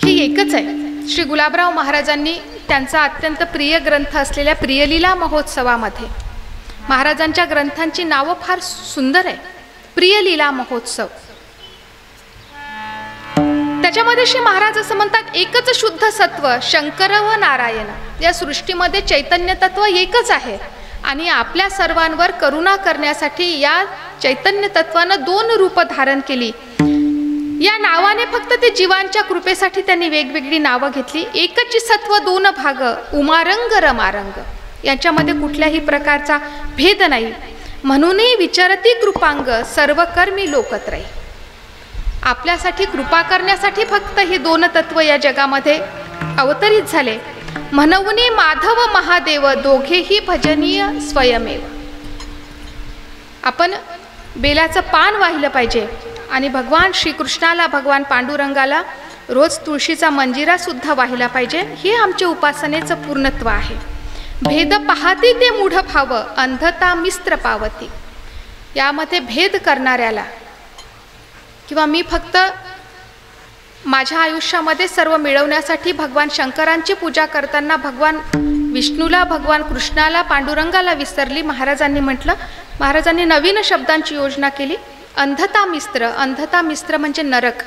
ही एकच आहे. श्री गुलाबराव महाराजांनी त्यांचा अत्यंत प्रिय ग्रंथ असलेल्या प्रियलीला महोत्सवामध्ये, महाराजांच्या ग्रंथांची नावं फार सुंदर आहे. प्रियलीला महोत्सव, त्याच्यामध्ये श्री महाराज असं म्हणतात, एकच शुद्ध सत्व शंकर व नारायण. या सृष्टीमध्ये चैतन्य तत्व एकच आहे आणि आपल्या सर्वांवर करुणा करण्यासाठी या चैतन्य तत्वानं 2 रूप धारण केली. या नावाने फक्त ते जीवांच्या कृपेसाठी त्यांनी वेगवेगळी नावं घेतली. एकची सत्व 2 भाग उमारंग रमारंग. यांच्यामध्ये कुठल्याही प्रकारचा भेद नाही. म्हणूनही विचारती कृपांग सर्व कर्मी लोकत्रय. आपल्यासाठी कृपा करण्यासाठी फक्त हे 2 तत्व या जगामध्ये अवतरित झाले. म्हणून माधव महादेव दोघेही भजनीय स्वयमेव. आपण बेलाचं पान वाहिलं पाहिजे आणि भगवान श्रीकृष्णाला, भगवान पांडुरंगाला रोज तुळशीचा मंजिरा सुद्धा वाहिला पाहिजे. हे आमचे उपासनेचं पूर्णत्व आहे. भेद पाहती ते मूढ भाव अंधता मिस्त्र पावती. यामध्ये भेद करणाऱ्याला किंवा मी फक्त माझ्या आयुष्यामध्ये सर्व मिळवण्यासाठी भगवान शंकरांची पूजा करताना भगवान विष्णूला, भगवान कृष्णाला, पांडुरंगाला विसरली. महाराजांनी म्हटलं, महाराजांनी नवीन शब्दांची योजना केली. अंधता मिस्त्र. अंधता मिस्त्र म्हणजे नरक.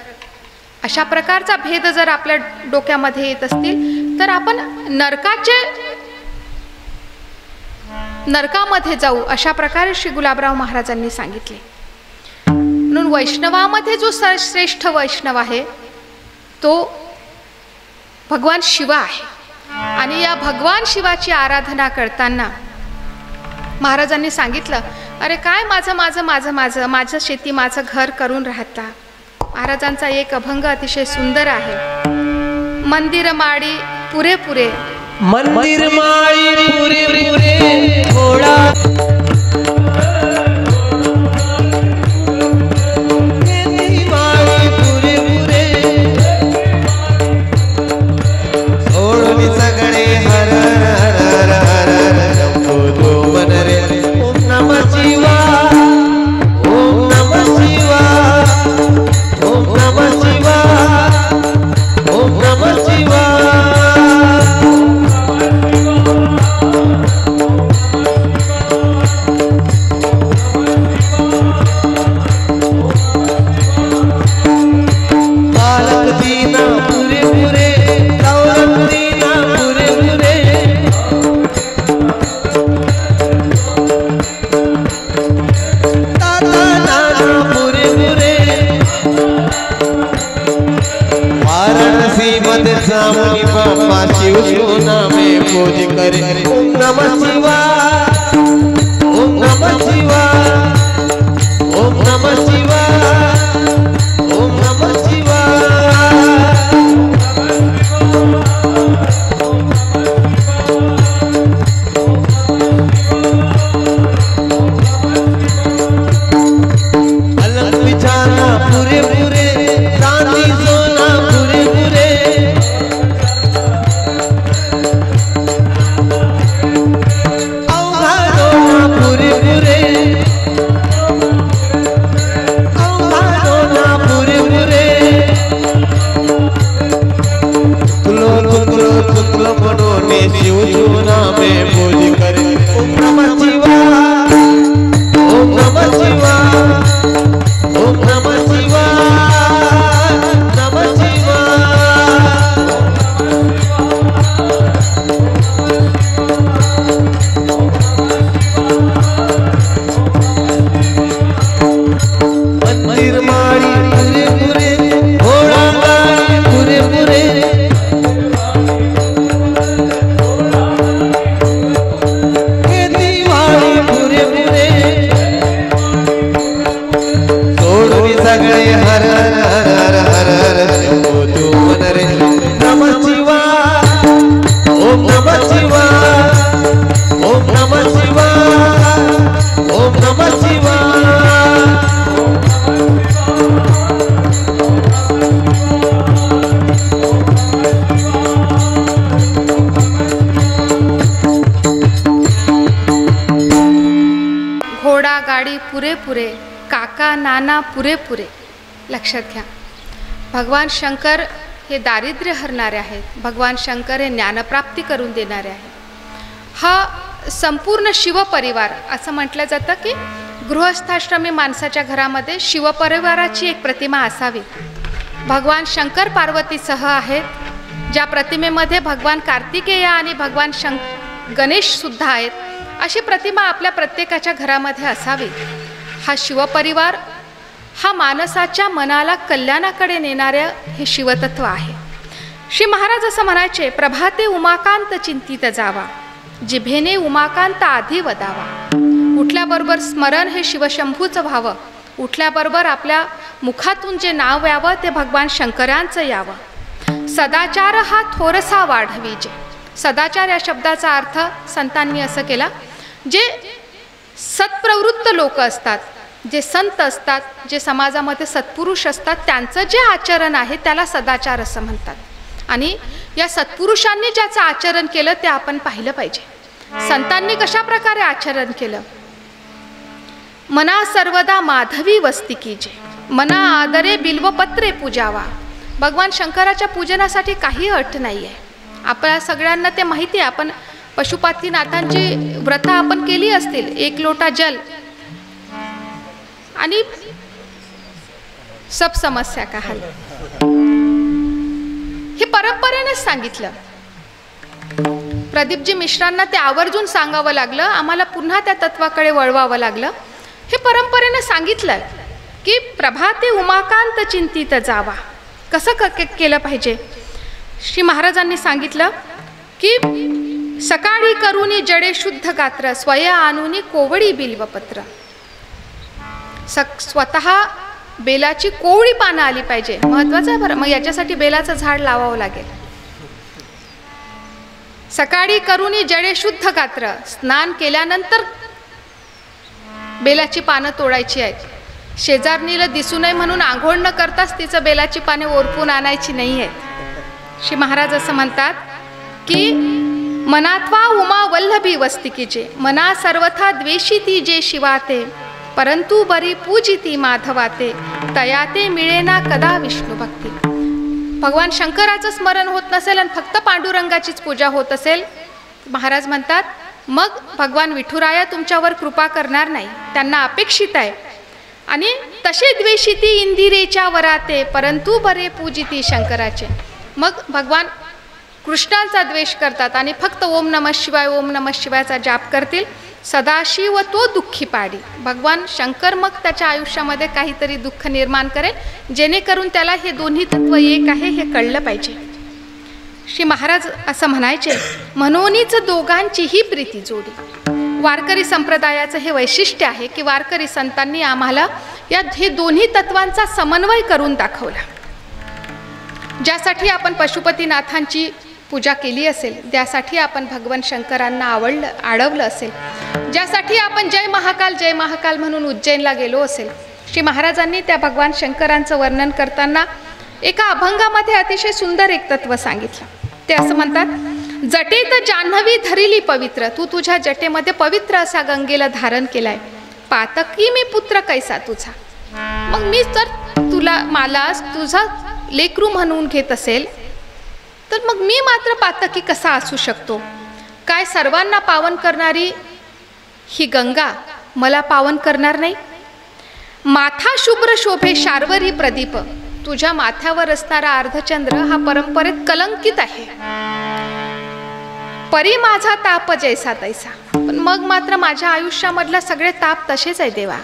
अशा प्रकारचा भेद जर आपल्या डोक्यामध्ये येत असतील तर आपण नरकामध्ये जाऊ, अशा प्रकारे श्री गुलाबराव महाराजांनी सांगितले. म्हणून वैष्णवामध्ये जो श्रेष्ठ वैष्णव आहे तो भगवान शिवा आहे आणि या भगवान शिवाची आराधना करताना महाराजांनी सांगितलं, अरे काय माझं शेती माझं घर करून राहता. महाराजांचा एक अभंग अतिशय सुंदर आहे. मंदिर माळी पुरे पुरे, मंदिर माळी पुरे पुरे थोडा पुरेपुरे, काका नाना पुरेपुरे. लक्षात घ्या, भगवान शंकर हे दारिद्र्य हरणारे आहेत. भगवान शंकर हे ज्ञानप्राप्ती करून देणारे आहेत. हा संपूर्ण शिवपरिवार असं म्हटलं जातं की गृहस्थाश्रमी माणसाच्या घरामध्ये शिवपरिवाराची एक प्रतिमा असावी. भगवान शंकर पार्वतीसह आहेत. ज्या प्रतिमेमध्ये भगवान कार्तिकेय आणि भगवान गणेशसुद्धा आहेत, अशी प्रतिमा आपल्या प्रत्येकाच्या घरामध्ये असावी. हा शिवपरिवार हा माणसाच्या मनाला कल्याणाकडे नेणाऱ्या हे शिवतत्व आहे. श्री महाराज असं म्हणायचे, प्रभाते उमाकांत चिंतित जावा, जिभेने उमाकांत आधी वदावा. उठल्याबरोबर स्मरण हे शिवशंभूचं व्हावं. उठल्याबरोबर आपल्या मुखातून जे नाव यावं ते भगवान शंकरांचं यावं. सदाचार हा थोरसा वाढवीजे. सदाचार या शब्दाचा अर्थ संतांनी असं केला, जे सत्प्रवृत्त लोक असतात, जे संत असतात, जे समाजामध्ये सत्पुरुष असतात, त्यांचं जे आचरण आहे त्याला सदाचार असं म्हणतात. आणि या सत्पुरुषांनी ज्याचं आचरण केलं ते आपण पाहिलं पाहिजे. संतांनी कशा प्रकारे आचरण केलं? मना सर्वदा माधवी वस्ती कीजे, मना आदरे बिल्वपत्रे पूजावा. भगवान शंकराच्या पूजनासाठी काही अट नाही आहे. आपल्या सगळ्यांना ते माहिती आहे. आपण पशुपतीनाथांची व्रत आपण केली असतील. 1 लोटा जल आणि सब समस्या का हल, हे परंपरेनेच सांगितलं. प्रदीपजी मिश्रांना ते आवर्जून सांगावं लागलं, आम्हाला पुन्हा त्या तत्वाकडे वळवावं लागलं. हे परंपरेने सांगितलं की प्रभाते उमाकांत चिंतित जावा. कसं केलं पाहिजे? श्री महाराजांनी सांगितलं की सकाळी करूनी जडे शुद्ध गात्र, स्वया आणूनी कोवळी बिल्वपत्र. स्वतः बेलाची कोवळी पानं आली पाहिजे. महत्वाचं आहे बरं. मग याच्यासाठी बेलाचं झाड लावावं लागेल. सकाळी करूनी जडे शुद्ध गात्र, स्नान केल्यानंतर बेलाची पानं तोडायची आहेत. शेजारणीला दिसू नये म्हणून आंघोळ न करताच तिचं बेलाची पाने ओरपून आणायची नाही आहेत. श्री महाराज असं म्हणतात की मनात्वा उमा वल्लभी वस्तिकीचे, मना सर्वथा द्वेषिती जे शिवाते, परंतु बरी पूजिती माधवाते, तयाते मिळेना कदा विष्णू भक्ती. भगवान शंकराचं स्मरण होत नसेल आणि फक्त पांडुरंगाचीच पूजा होत असेल, महाराज म्हणतात मग भगवान विठुराया तुमच्यावर कृपा करणार नाही. त्यांना अपेक्षित आहे. आणि तसे द्वेषिती इंदिरेच्या वराते, परंतु बरे पूजिती शंकराचे. मग भगवान कृष्णांचा द्वेष करतात आणि फक्त ओम नमः शिवाय ओम नमः शिवायचा जाप करतील. सदाशिव तो दुःखी पाडी. भगवान शंकर मग त्याच्या आयुष्यामध्ये काहीतरी दुःख निर्माण करेल, जेणेकरून त्याला हे दोन्ही तत्व एक आहे हे कळलं पाहिजे. श्री महाराज असं म्हणायचे, म्हणूनच दोघांचीही प्रीती जोडी. वारकरी संप्रदायाचं हे वैशिष्ट्य आहे की वारकरी संतांनी आम्हाला हे दोन्ही तत्वांचा समन्वय करून दाखवला. ज्यासाठी आपण पशुपतीनाथांची पूजा केली असेल, त्यासाठी आपण भगवान शंकरांना आडवलं असेल, ज्यासाठी आपण जय महाकाल म्हणून उज्जैनला गेलो असेल, श्री महाराजांनी त्या भगवान शंकरांचं वर्णन करताना एका अभंगामध्ये अतिशय सुंदर एक तत्व सांगितलं. ते असं म्हणतात, जटेत जान्हवी धरिली पवित्र, तू तुझ्या जटेमध्ये पवित्र असा गंगेला धारण केलाय. पातकी मी पुत्र कैसा तुझा. मग मी जर मला तुझा लेकरू म्हणून घेत असेल तर मग मी मात्र पातकी कसा असू शकतो? काय सर्वांना पावन करणारी ही गंगा मला पावन करणार नाही? माथा शुभ्र शोभे शार्वरी प्रदीप, तुझ्या माथ्यावर असणारा अर्धचंद्र हा परंपरेत कलंकित आहे. परी माझा ताप जैसा तैसा, पण मग मात्र माझ्या आयुष्यामधला सगळे ताप तसेच आहे देवा.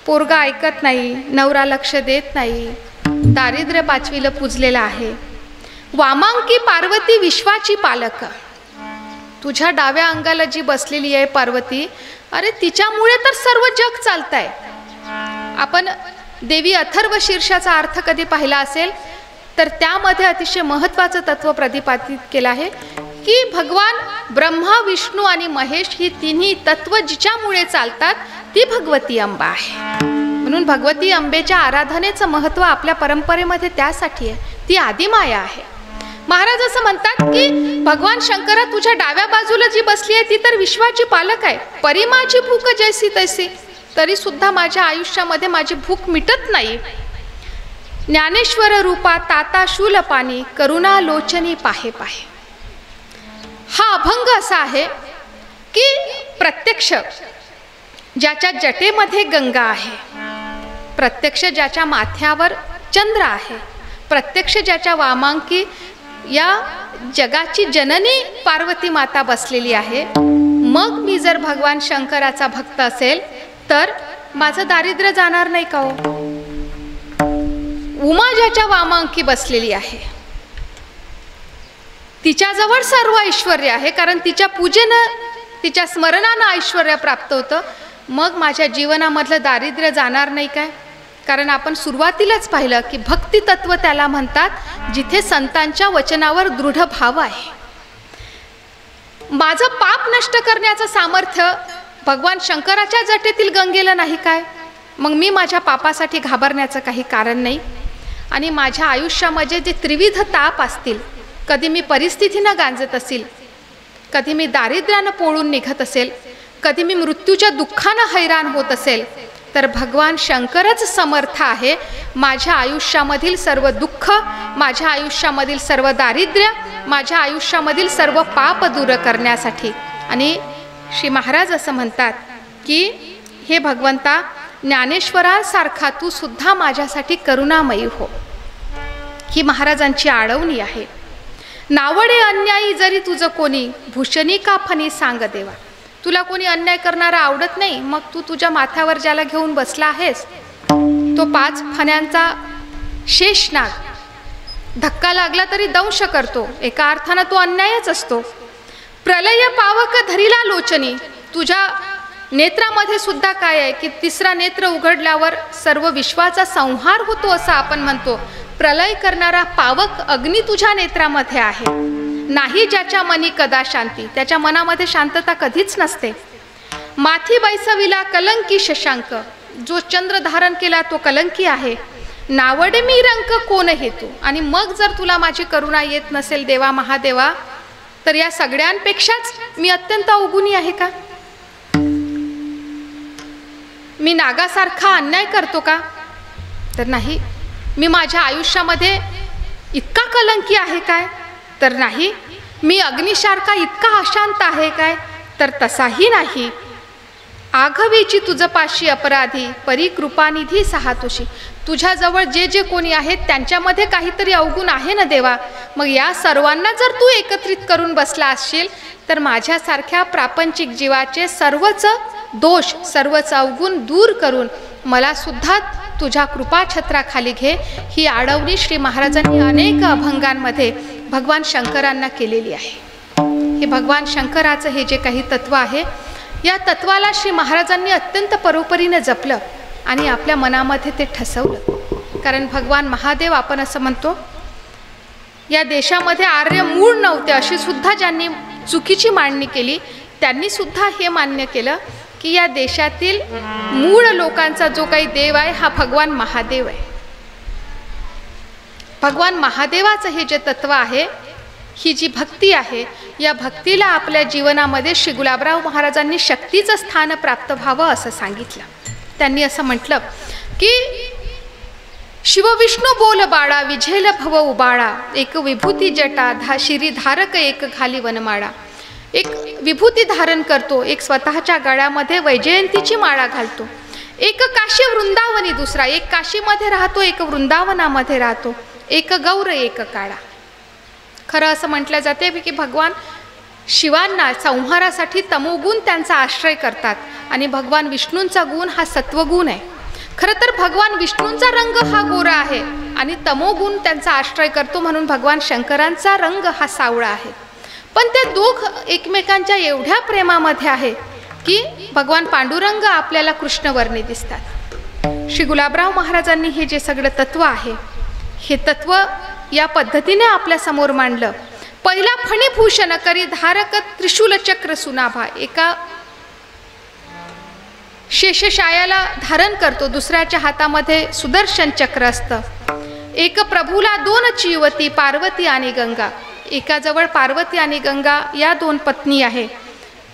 पोरगा ऐकत नाही, नवरा लक्ष देत नाही, दारिद्र्य पाचवीला पुजलेला आहे. वामांकी पार्वती विश्वाची पालक, तुझ्या डाव्या अंगाला जी बसलेली आहे पार्वती, अरे तिच्यामुळे तर सर्व जग चालतंय. आपण देवी अथर्व शीर्षाचा अर्थ कधी पाहिला असेल तर त्यामध्ये अतिशय महत्त्वाचं तत्व प्रतिपादित केलं आहे की भगवान ब्रह्मा, विष्णू आणि महेश ही तिन्ही तत्व जिच्यामुळे चालतात ती भगवती अंबा आहे. म्हणून भगवती अंबेच्या आराधनेचं महत्त्व आपल्या परंपरेमध्ये त्यासाठी आहे, ती आदिमाया आहे. महाराज असं म्हणतात की भगवान शंकरा तुझ्या डाव्या बाजूला जी बसली आहे ती तर विश्वाची पालक आहे. परी माझी भूक जैसी तैसी, तरीसुद्धा माझ्या आयुष्यामध्ये माझी भूक मिटत नाही. ज्ञानेश्वर रूपा ताता शूल पाणी करुणा लोचनी पाहे पाहे. हा अभंग असा आहे की प्रत्यक्ष ज्याच्या जटेमध्ये गंगा आहे, प्रत्यक्ष ज्याच्या माथ्यावर चंद्र आहे, प्रत्यक्ष ज्याच्या वामांकी या जगाची जननी पार्वती माता बसलेली आहे, मग मी जर भगवान शंकराचा भक्त असेल तर माझं दारिद्र्य जाणार नाही का हो? उमा ज्याच्या वामांकी बसलेली आहे, तिच्याजवळ सर्व ऐश्वर्य आहे, कारण तिच्या पूजेनं तिच्या स्मरणानं ऐश्वर्य प्राप्त होतं. मग माझ्या जीवनामधलं दारिद्र्य जाणार नाही काय? कारण आपण सुरुवातीलाच पाहिलं की भक्ती तत्व त्याला म्हणतात जिथे संतांच्या वचनावर दृढ भाव आहे. माझं पाप नष्ट करण्याचं सामर्थ्य भगवान शंकराच्या जटेतील गंगेला नाही काय? मग मी माझ्या पापासाठी घाबरण्याचं काही कारण नाही. आणि माझ्या आयुष्यामध्ये जे त्रिविध ताप असतील, कधी मी परिस्थितीनं गांजत असेल, कधी मी दारिद्र्यानं पोळून निघत असेल, कधी मी मृत्यूच्या दुःखानं हैराण होत असेल, तर भगवान शंकरच समर्थ आहे माझ्या आयुष्यामधील सर्व दुःख, माझ्या आयुष्यामधील सर्व दारिद्र्य, माझ्या आयुष्यामधील सर्व पाप दूर करण्यासाठी. आणि श्री महाराज असं म्हणतात की हे भगवंता, ज्ञानेश्वरासारखा तू सुद्धा माझ्यासाठी करुणामयी हो. ही महाराजांची आळवणी आहे. नावडे अन्यायी जरी तुझं कोणी, भूषणी का फणी सांग देवा. तुला कोणी अन्याय करणारा आवडत नाही, मग तू तुझ्या माथ्यावर ज्याला घेऊन बसला आहेस तो 5 फण्यांचा शेषनाग, धक्का लागला तरी दंश करतो, एका अर्थानं तो अन्यायच असतो. प्रलय पावक धरिला लोचनी, तुझ्या नेत्रामध्ये सुद्धा काय आहे की 3रा नेत्र उघडल्यावर सर्व विश्वाचा संहार होतो असं आपण म्हणतो. प्रलय करणारा पावक अग्नी तुझ्या नेत्रामध्ये आहे. नाही ज्याच्या मनी कदा शांती, त्याच्या मनामध्ये शांतता कधीच नसते. माथी बैसविला कलंकी शशांक, जो चंद्र धारण केला तो कलंकी आहे. नावडे मी रंक कोण हेतू. आणि मग जर तुला माझी करुणा येत नसेल देवा महादेवा, तर या सगळ्यांपेक्षाच मी अत्यंत अवगुणी आहे का? मी नागासारखा अन्याय करतो का? तर नाही. मी माझ्या आयुष्यामध्ये इतका कलंकी आहे काय? तर नाही. मी अग्निसारखा इतका अशांत आहे काय? तर तसाही नाही. आघवेची तुझपाशी अपराधी, परी कृपानिधी सहातुशी. तुझ्याजवळ जे जे कोणी आहेत त्यांच्यामध्ये काहीतरी अवगुण आहे ना देवा. मग या सर्वांना जर तू एकत्रित करून बसला असशील तर माझ्यासारख्या प्रापंचिक जीवाचे सर्वच दोष, सर्वच अवगुण दूर करून मला सुद्धा तुझ्या कृपाछत्राखाली घे. ही आडवणी श्री महाराजांनी अनेक अभंगांमध्ये भगवान शंकरांना केलेली आहे. हे भगवान शंकराचं हे जे काही तत्व आहे, या तत्वाला श्री महाराजांनी अत्यंत परोपरीने जपलं आणि आपल्या मनामध्ये ते ठसवलं. कारण भगवान महादेव आपण असं म्हणतो, या देशामध्ये आर्य मूळ नव्हते अशी सुद्धा ज्यांनी चुकीची मांडणी केली त्यांनी सुद्धा हे मान्य केलं की या देशातील मूळ लोकांचा जो काही देव आहे हा भगवान महादेव आहे. भगवान महादेवाचं हे जे तत्व आहे, ही जी भक्ती आहे, या भक्तीला आपल्या जीवनामध्ये श्री गुलाबराव महाराजांनी शक्तीचं स्थान प्राप्त व्हावं असं सांगितलं. त्यांनी असं म्हटलं की शिवविष्णू बोल बाळा, विझेल भव उबाळा, एक विभूती जटा शिरी धारक एक खाली वनमाळा. एक विभूती धारण करतो, एक स्वतःच्या गळ्यामध्ये वैजयंतीची माळा घालतो. एक काशी वृंदावनी, दुसरा एक काशीमध्ये राहतो, एक वृंदावनामध्ये राहतो. एक गौर एक काळा. खरं असं म्हटलं जाते की भगवान शिवांना संहारासाठी तमोगुण त्यांचा आश्रय करतात आणि भगवान विष्णूंचा गुण हा सत्वगुण आहे. खरं तर भगवान विष्णूंचा रंग हा गोरा आहे आणि तमोगुण त्यांचा आश्रय करतो, म्हणून भगवान शंकरांचा रंग हा सावळा आहे. पण ते दोघ एकमेकांच्या एवढ्या प्रेमामध्ये आहे की भगवान पांडुरंग आपल्याला कृष्णवर्णी दिसतात. श्री गुलाबराव महाराजांनी हे जे सगळं तत्व आहे, हे तत्व या पद्धतीने आपल्या समोर मांडलं. पहिला फणीभूषण करी धारक त्रिशूल चक्र सुनाभा, एका शेषशायाला धारण करतो, दुसऱ्याच्या हातामध्ये सुदर्शन चक्र असतं. एक प्रभूला 2 युवती पार्वती आणि गंगा, एकाजवळ पार्वती आणि गंगा या 2 पत्नी आहे.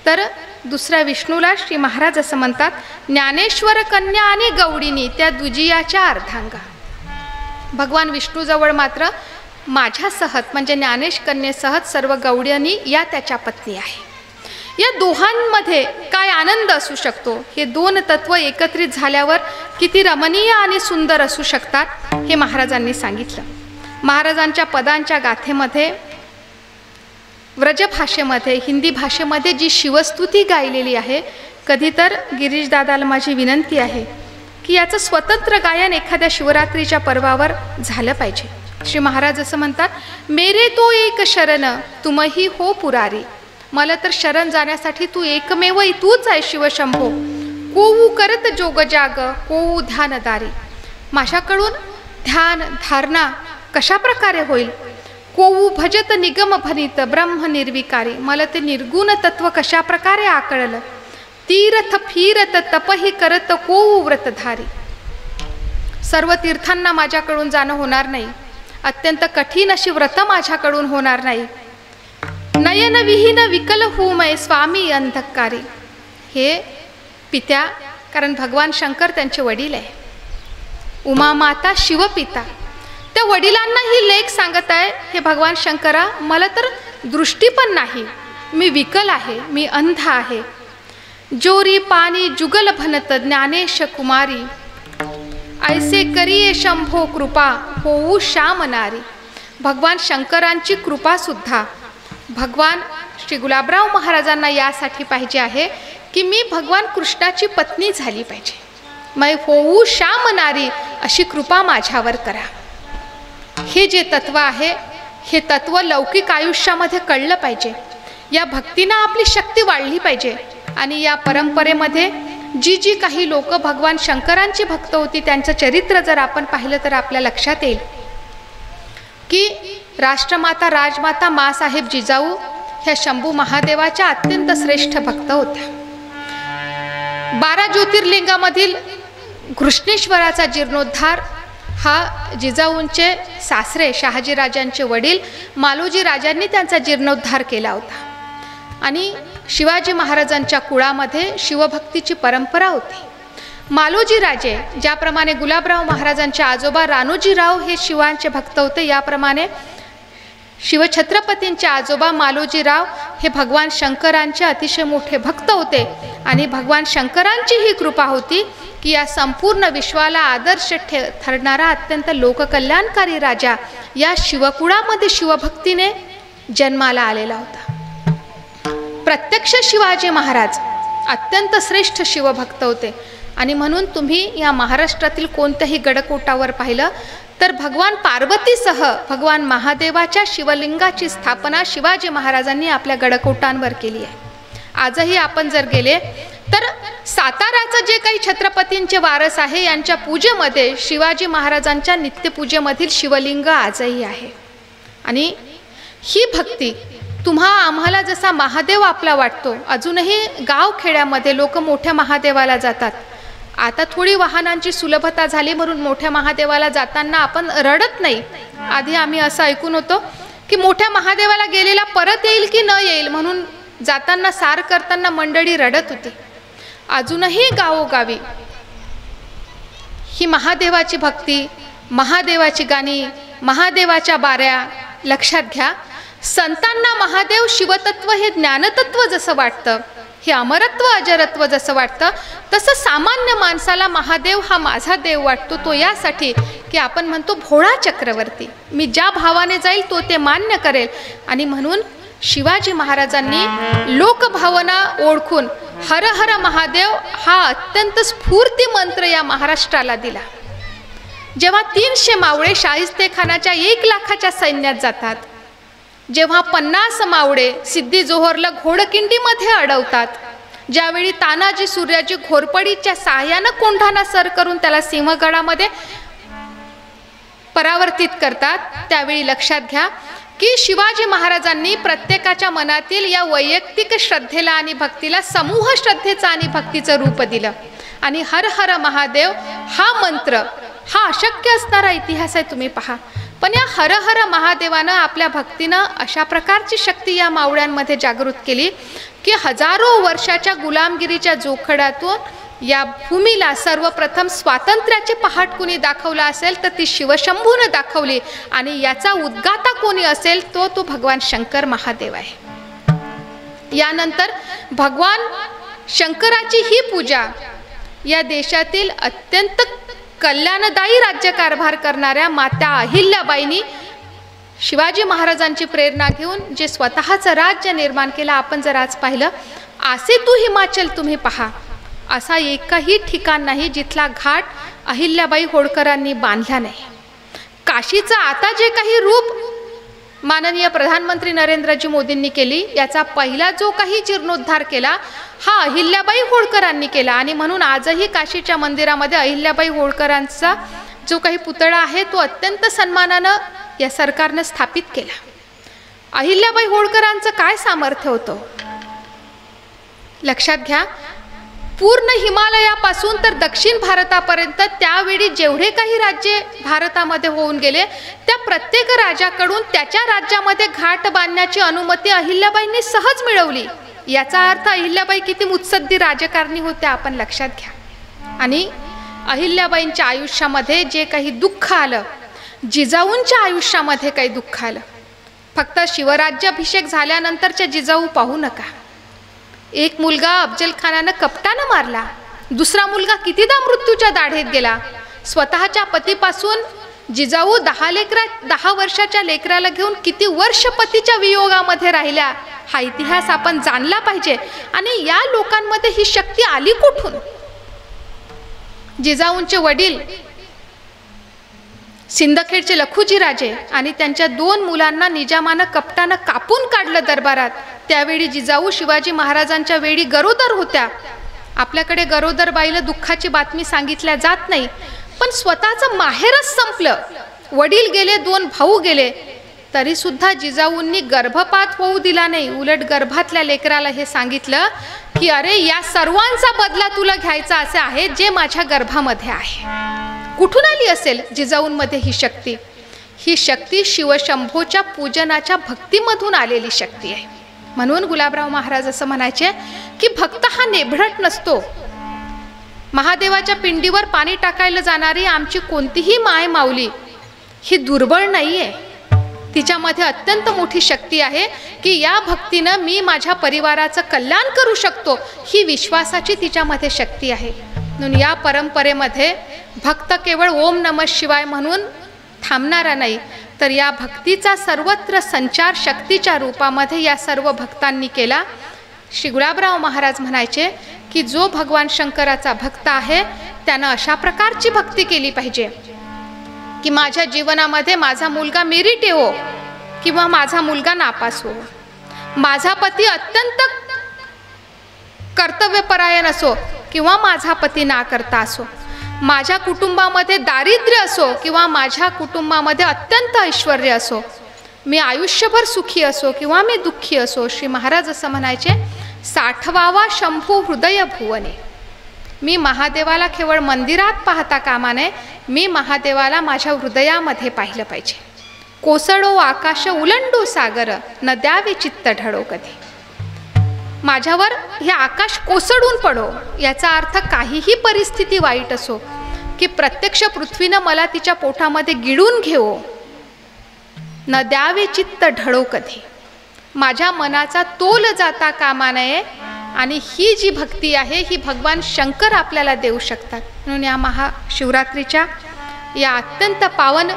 तर दुसऱ्या विष्णूला श्री महाराज असं म्हणतात, ज्ञानेश्वर कन्या आणि गौडीनी त्या द्विजीयाच्या अर्धांगा. भगवान विष्णूजवळ मात्र माझ्यासहत म्हणजे ज्ञानेश कन्येसहत सर्व गौड्यांनी या त्याच्या पत्नी आहे. या दोहांमध्ये काय आनंद असू शकतो, हे दोन तत्व एकत्रित झाल्यावर किती रमणीय आणि सुंदर असू शकतात हे महाराजांनी सांगितलं. महाराजांच्या पदांच्या गाथेमध्ये व्रज भाषेमध्ये, हिंदी भाषेमध्ये जी शिवस्तुती गायलेली आहे, कधी तर गिरीश दादाला माझी विनंती आहे की याचं स्वतंत्र गायन एखाद्या शिवरात्रीच्या पर्वावर झालं पाहिजे. श्री महाराज असं म्हणतात, मेरे तो एक शरण तुमही हो पुरारी. मला तर शरण जाण्यासाठी तू एकमेव तूच आहे शिवशंभो. कोऊ करत जोग जाग कोऊ ध्यानदारी. माझ्याकडून ध्यान धारणा कशा प्रकारे होईल. कोऊ भजत निगम भनित ब्रह्म निर्विकारी. मला ते निर्गुण तत्व कशा प्रकारे आकळलं. तीर्थ फिरत तपही करत कोऊ व्रतधारी. सर्व तीर्थांना माझ्याकडून जाणं होणार नाही, अत्यंत कठीण अशी व्रत माझ्याकडून होणार नाही. नयन विहीन विकल हो मै स्वामी अंधकारी. हे पित्या, कारण भगवान शंकर त्यांचे वडील आहे, उमा माता शिवपिता, त्या वडिलांना ही लेख सांगत आहे, हे भगवान शंकरा मला तर दृष्टी पण नाही, मी विकल आहे, मी अंध आहे. जोरी पाणी जुगल भनत ज्ञानेश कुमारी. ऐसे करिये शंभो कृपा होऊ श्यामनारी. भगवान शंकरांची कृपा सुद्धा भगवान श्री गुलाबराव महाराजांना यासाठी पाहिजे आहे की मी भगवान कृष्णाची पत्नी झाली पाहिजे. मै होऊ श्यामनारी अशी कृपा माझ्यावर करा. हे जे तत्व आहे, हे तत्व लौकिक आयुष्यामध्ये कळलं पाहिजे. या भक्तीनं आपली शक्ती वाढली पाहिजे. आणि या परंपरेमध्ये जी जी काही लोक भगवान शंकरांची भक्त होती त्यांचं चरित्र जर आपण पाहिलं तर आपल्या लक्षात येईल की राष्ट्रमाता राजमाता मासाहेब जिजाऊ ह्या शंभू महादेवाच्या अत्यंत श्रेष्ठ भक्त होत्या. 12 ज्योतिर्लिंगामधील घृष्णेश्वराचा जीर्णोद्धार हा जिजाऊंचे सासरे शहाजीराजांचे वडील मालोजी राजांनी त्यांचा जीर्णोद्धार केला होता. आणि शिवाजी महाराजांच्या कुळामध्ये शिवभक्तीची परंपरा होती. मालोजी राजे ज्याप्रमाणे गुलाबराव महाराजांचे आजोबा रानोजीराव हे शिवांचे भक्त होते, याप्रमाणे शिवछत्रपतींचे आजोबा मालोजीराव हे भगवान शंकरांचे अतिशय मोठे भक्त होते. आणि भगवान शंकरांची ही कृपा होती की या संपूर्ण विश्वाला आदर्श ठरणारा अत्यंत लोककल्याणकारी राजा या शिवकुळामध्ये शिवभक्तीने जन्माला आलेला होता. प्रत्यक्ष शिवाजी महाराज अत्यंत श्रेष्ठ शिवभक्त होते. आणि म्हणून तुम्ही या महाराष्ट्रातील कोणत्याही गडकोटावर पाहिलं तर भगवान पार्वतीसह भगवान महादेवाच्या शिवलिंगाची स्थापना शिवाजी महाराजांनी आपल्या गडकोटांवर केली आहे. आजही आपण जर गेले तर साताराचं जे काही छत्रपतींचे वारस आहे यांच्या पूजेमध्ये शिवाजी महाराजांच्या नित्यपूजेमधील शिवलिंग आजही आहे. आणि ही भक्ती आम्हाला जसा महादेव आपला वाटतो, अजूनही गावखेड्यामध्ये लोक मोठ्या महादेवाला जातात. आता थोडी वाहनांची सुलभता झाली म्हणून मोठ्या महादेवाला जाताना आपण रडत नाही. आधी आम्ही असं ऐकून होतो की मोठ्या महादेवाला गेलेला परत येईल की न येईल म्हणून जाताना सार करताना मंडळी रडत होती. अजूनही गावोगावी ही महादेवाची भक्ती, महादेवाची गाणी, महादेवाच्या बाऱ्या लक्षात घ्या. संतांना महादेव शिवतत्व हे ज्ञानतत्व जसं वाटतं, हे अमरत्व अजरत्व जसं वाटतं, तसं सामान्य माणसाला महादेव हा माझा देव वाटतो. तो यासाठी की आपण म्हणतो भोळा चक्रवर्ती, मी ज्या भावाने जाईल तो ते मान्य करेल. आणि म्हणून शिवाजी महाराजांनी लोकभावना ओळखून हर हर महादेव हा अत्यंत स्फूर्ती मंत्र या महाराष्ट्राला दिला. जेव्हा 300 मावळे शाहिस्तेखानाच्या 1 लाखाच्या सैन्यात जातात, जेव्हा 50 मावळे सिद्धी जोहरला घोडकिंडीमध्ये अडवतात, ज्यावेळी तानाजी सूर्याजी घोरपडीच्या साह्यानं कोंढाणा सर करून त्याला सिंहगडामध्ये परावर्तित करतात, त्यावेळी लक्षात घ्या की शिवाजी महाराजांनी प्रत्येकाच्या मनातील या वैयक्तिक श्रद्धेला आणि भक्तीला समूह श्रद्धेचं आणि भक्तीचं रूप दिलं. आणि हर हर महादेव हा मंत्र हा अशक्य असणारा इतिहास आहे. तुम्ही पहा, पण या हर हर महादेवानं आपल्या भक्तीनं अशा प्रकारची शक्ती या मावळ्यांमध्ये जागृत केली की हजारो वर्षाच्या गुलामगिरीच्या जोखडातून या भूमीला सर्वप्रथम स्वातंत्र्याचे पहाट कुणी दाखवला असेल तर ती शिवशंभूनं दाखवली, आणि याचा उद्गाता कोणी असेल तो भगवान शंकर महादेव आहे। यानंतर भगवान शंकराची ही पूजा या देशातील अत्यंत कल्याणदायी राज्यकारभार करणाऱ्या माता अहिल्याबाईंनी शिवाजी महाराजांची प्रेरणा घेऊन जे स्वतःचं राज्य निर्माण केलं। आपण जर आज पाहिलं, आसे तू हिमाचल तुम्ही पहा, असा एकही ठिकाण नाही जिथला घाट अहिल्याबाई होळकरांनी बांधला नाही। काशीचं आता जे काही रूप माननीय प्रधानमंत्री नरेंद्रजी मोदींनी केली, याचा पहिला जो काही जीर्णोद्धार केला हा अहिल्याबाई होळकरांनी केला, आणि म्हणून आजही काशीच्या मंदिरामध्ये अहिल्याबाई होळकरांचा जो काही पुतळा आहे तो अत्यंत सन्मानानं या सरकारनं स्थापित केला। अहिल्याबाई होळकरांचं काय सामर्थ्य होतं लक्षात घ्या। पूर्ण हिमालयापासून तर दक्षिण भारतापर्यंत त्यावेळी जेवढे काही राज्ये भारतामध्ये होऊन गेले त्या प्रत्येक राजाकडून त्याच्या राज्यामध्ये घाट बांधण्याची अनुमती अहिल्याबाईंनी सहज मिळवली। याचा अर्थ अहिल्याबाई किती मुत्सद्दी राजकारणी होत्या आपण लक्षात घ्या। आणि अहिल्याबाईंच्या आयुष्यामध्ये जे काही दुःख आलं, जिजाऊंच्या आयुष्यामध्ये काही दुःख आलं, फक्त शिवराज्याभिषेक झाल्यानंतरच्या जिजाऊ पाहू नका। एक मुलगा अफजल खानानं कपटानं मारला, दुसरा मुलगा कितीदा मृत्यूच्या दाढेत गेला, स्वतःच्या पतीपासून जिजाऊ 10 वर्षाच्या लेकराला घेऊन किती वर्ष पतीच्या वियोगामध्ये राहिल्या, हा इतिहास आपण जाणला पाहिजे। आणि या लोकांमध्ये ही शक्ती आली कुठून? जिजाऊंचे वडील सिंदखेडचे लखुजी राजे आणि त्यांच्या 2 मुलांना निजामानं कपटानं कापून काढलं दरबारात। त्यावेळी जिजाऊ शिवाजी महाराजांच्या वेळी गरोदर होत्या। आपल्याकडे गरोदर बाईला दुःखाची बातमी सांगितल्या जात नाही, पण स्वतःचं माहेरच संपलं, वडील गेले, 2 भाऊ गेले, तरी सुद्धा जिजाऊंनी गर्भपात होऊ दिला नाही। उलट गर्भातल्या लेकराला हे सांगितलं की अरे या सर्वांचा बदला तुला घ्यायचा असे आहे जे माझ्या गर्भामध्ये आहे। कुठून आली असेल जिजाऊंमध्ये ही शक्ती? ही शक्ती शिवशंभूच्या पूजनाच्या भक्तीमधून आलेली शक्ती आहे। म्हणून गुलाबराव महाराज असं म्हणायचे की भक्त हा नेभडट नसतो। महादेवाच्या पिंडीवर पाणी टाकायला जाणारी आमची कोणतीही माय माऊली ही दुर्बळ नाहीये, तिच्यामध्ये अत्यंत मोठी शक्ती आहे की या भक्तीनं मी माझ्या परिवाराचं कल्याण करू शकतो, ही विश्वासाची तिच्यामध्ये शक्ती आहे। म्हणून या परंपरेमध्ये भक्त केवळ ओम नमः शिवाय म्हणून थांबणारा नाही, तर या भक्तीचा सर्वत्र संचार शक्तीच्या रूपामध्ये या सर्व भक्तांनी केला। श्री गुलाबराव महाराज म्हणायचे की जो भगवान शंकराचा भक्त आहे त्यानं अशा प्रकारची भक्ती केली पाहिजे की माझ्या जीवनामध्ये माझा मुलगा मेरिट येवो किंवा माझा मुलगा नापास हो, माझा पती अत्यंत कर्तव्यपरायण असो किंवा माझा पती ना करता असो, माझ्या कुटुंबामध्ये दारिद्र्य असो किंवा माझ्या कुटुंबामध्ये अत्यंत ऐश्वर्य असो, मी आयुष्यभर सुखी असो किंवा मी दुःखी असो। श्री महाराज असं म्हणायचे, 60वा शंभू हृदय भुवने, मी महादेवाला केवळ मंदिरात पाहता कामा नये, मी महादेवाला माझ्या हृदयामध्ये पाहिलं पाहिजे। कोसळो आकाश उलंडो सागर, न द्यावे चित्त ढळो कधी, माझ्यावर हे आकाश कोसळून पडो, याचा अर्थ काहीही परिस्थिती वाईट असो की प्रत्यक्ष पृथ्वीनं मला तिच्या पोटामध्ये गिळून घेवो, न द्यावे चित्त ढळो कधी, माझ्या मनाचा तोल जाता कामा नये। आणि ही जी भक्ती आहे ही भगवान शंकर आपल्याला देऊ शकतात। म्हणून या महाशिवरात्रीच्या या अत्यंत पावन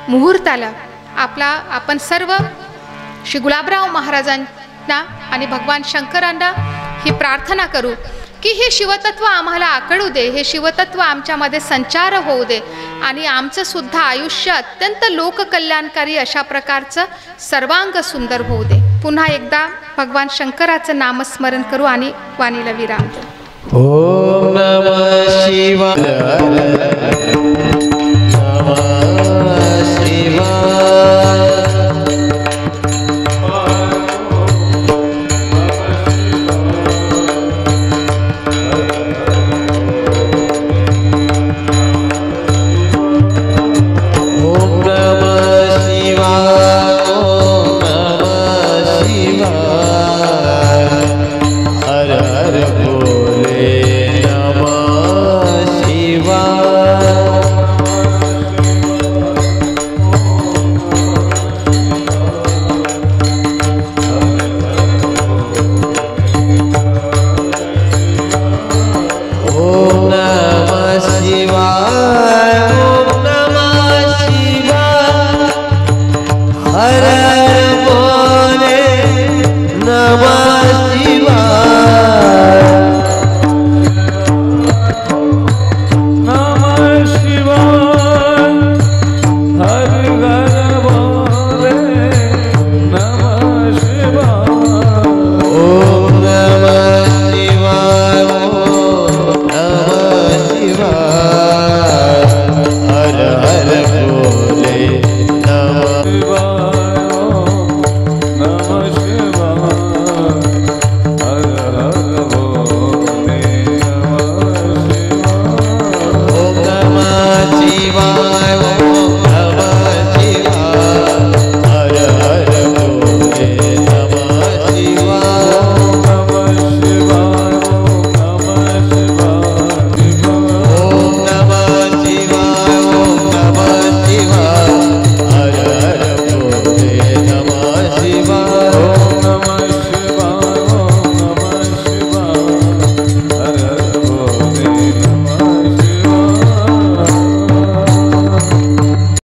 मुहूर्ताला आपण सर्व श्री गुलाबराव महाराजांना आणि भगवान शंकरांना ही प्रार्थना करू की हे शिवतत्व आम्हाला आकळू दे, हे शिवतत्व आमच्यामध्ये संचार होऊ दे आणि आमचं सुद्धा आयुष्य अत्यंत लोककल्याणकारी अशा प्रकारचं सर्वांग सुंदर होऊ दे। पुन्हा एकदा भगवान शंकराचं नामस्मरण करू आणि वाणीला विराम देऊ। ओम नमः शिवाय, नमः शिवाय। ओम हर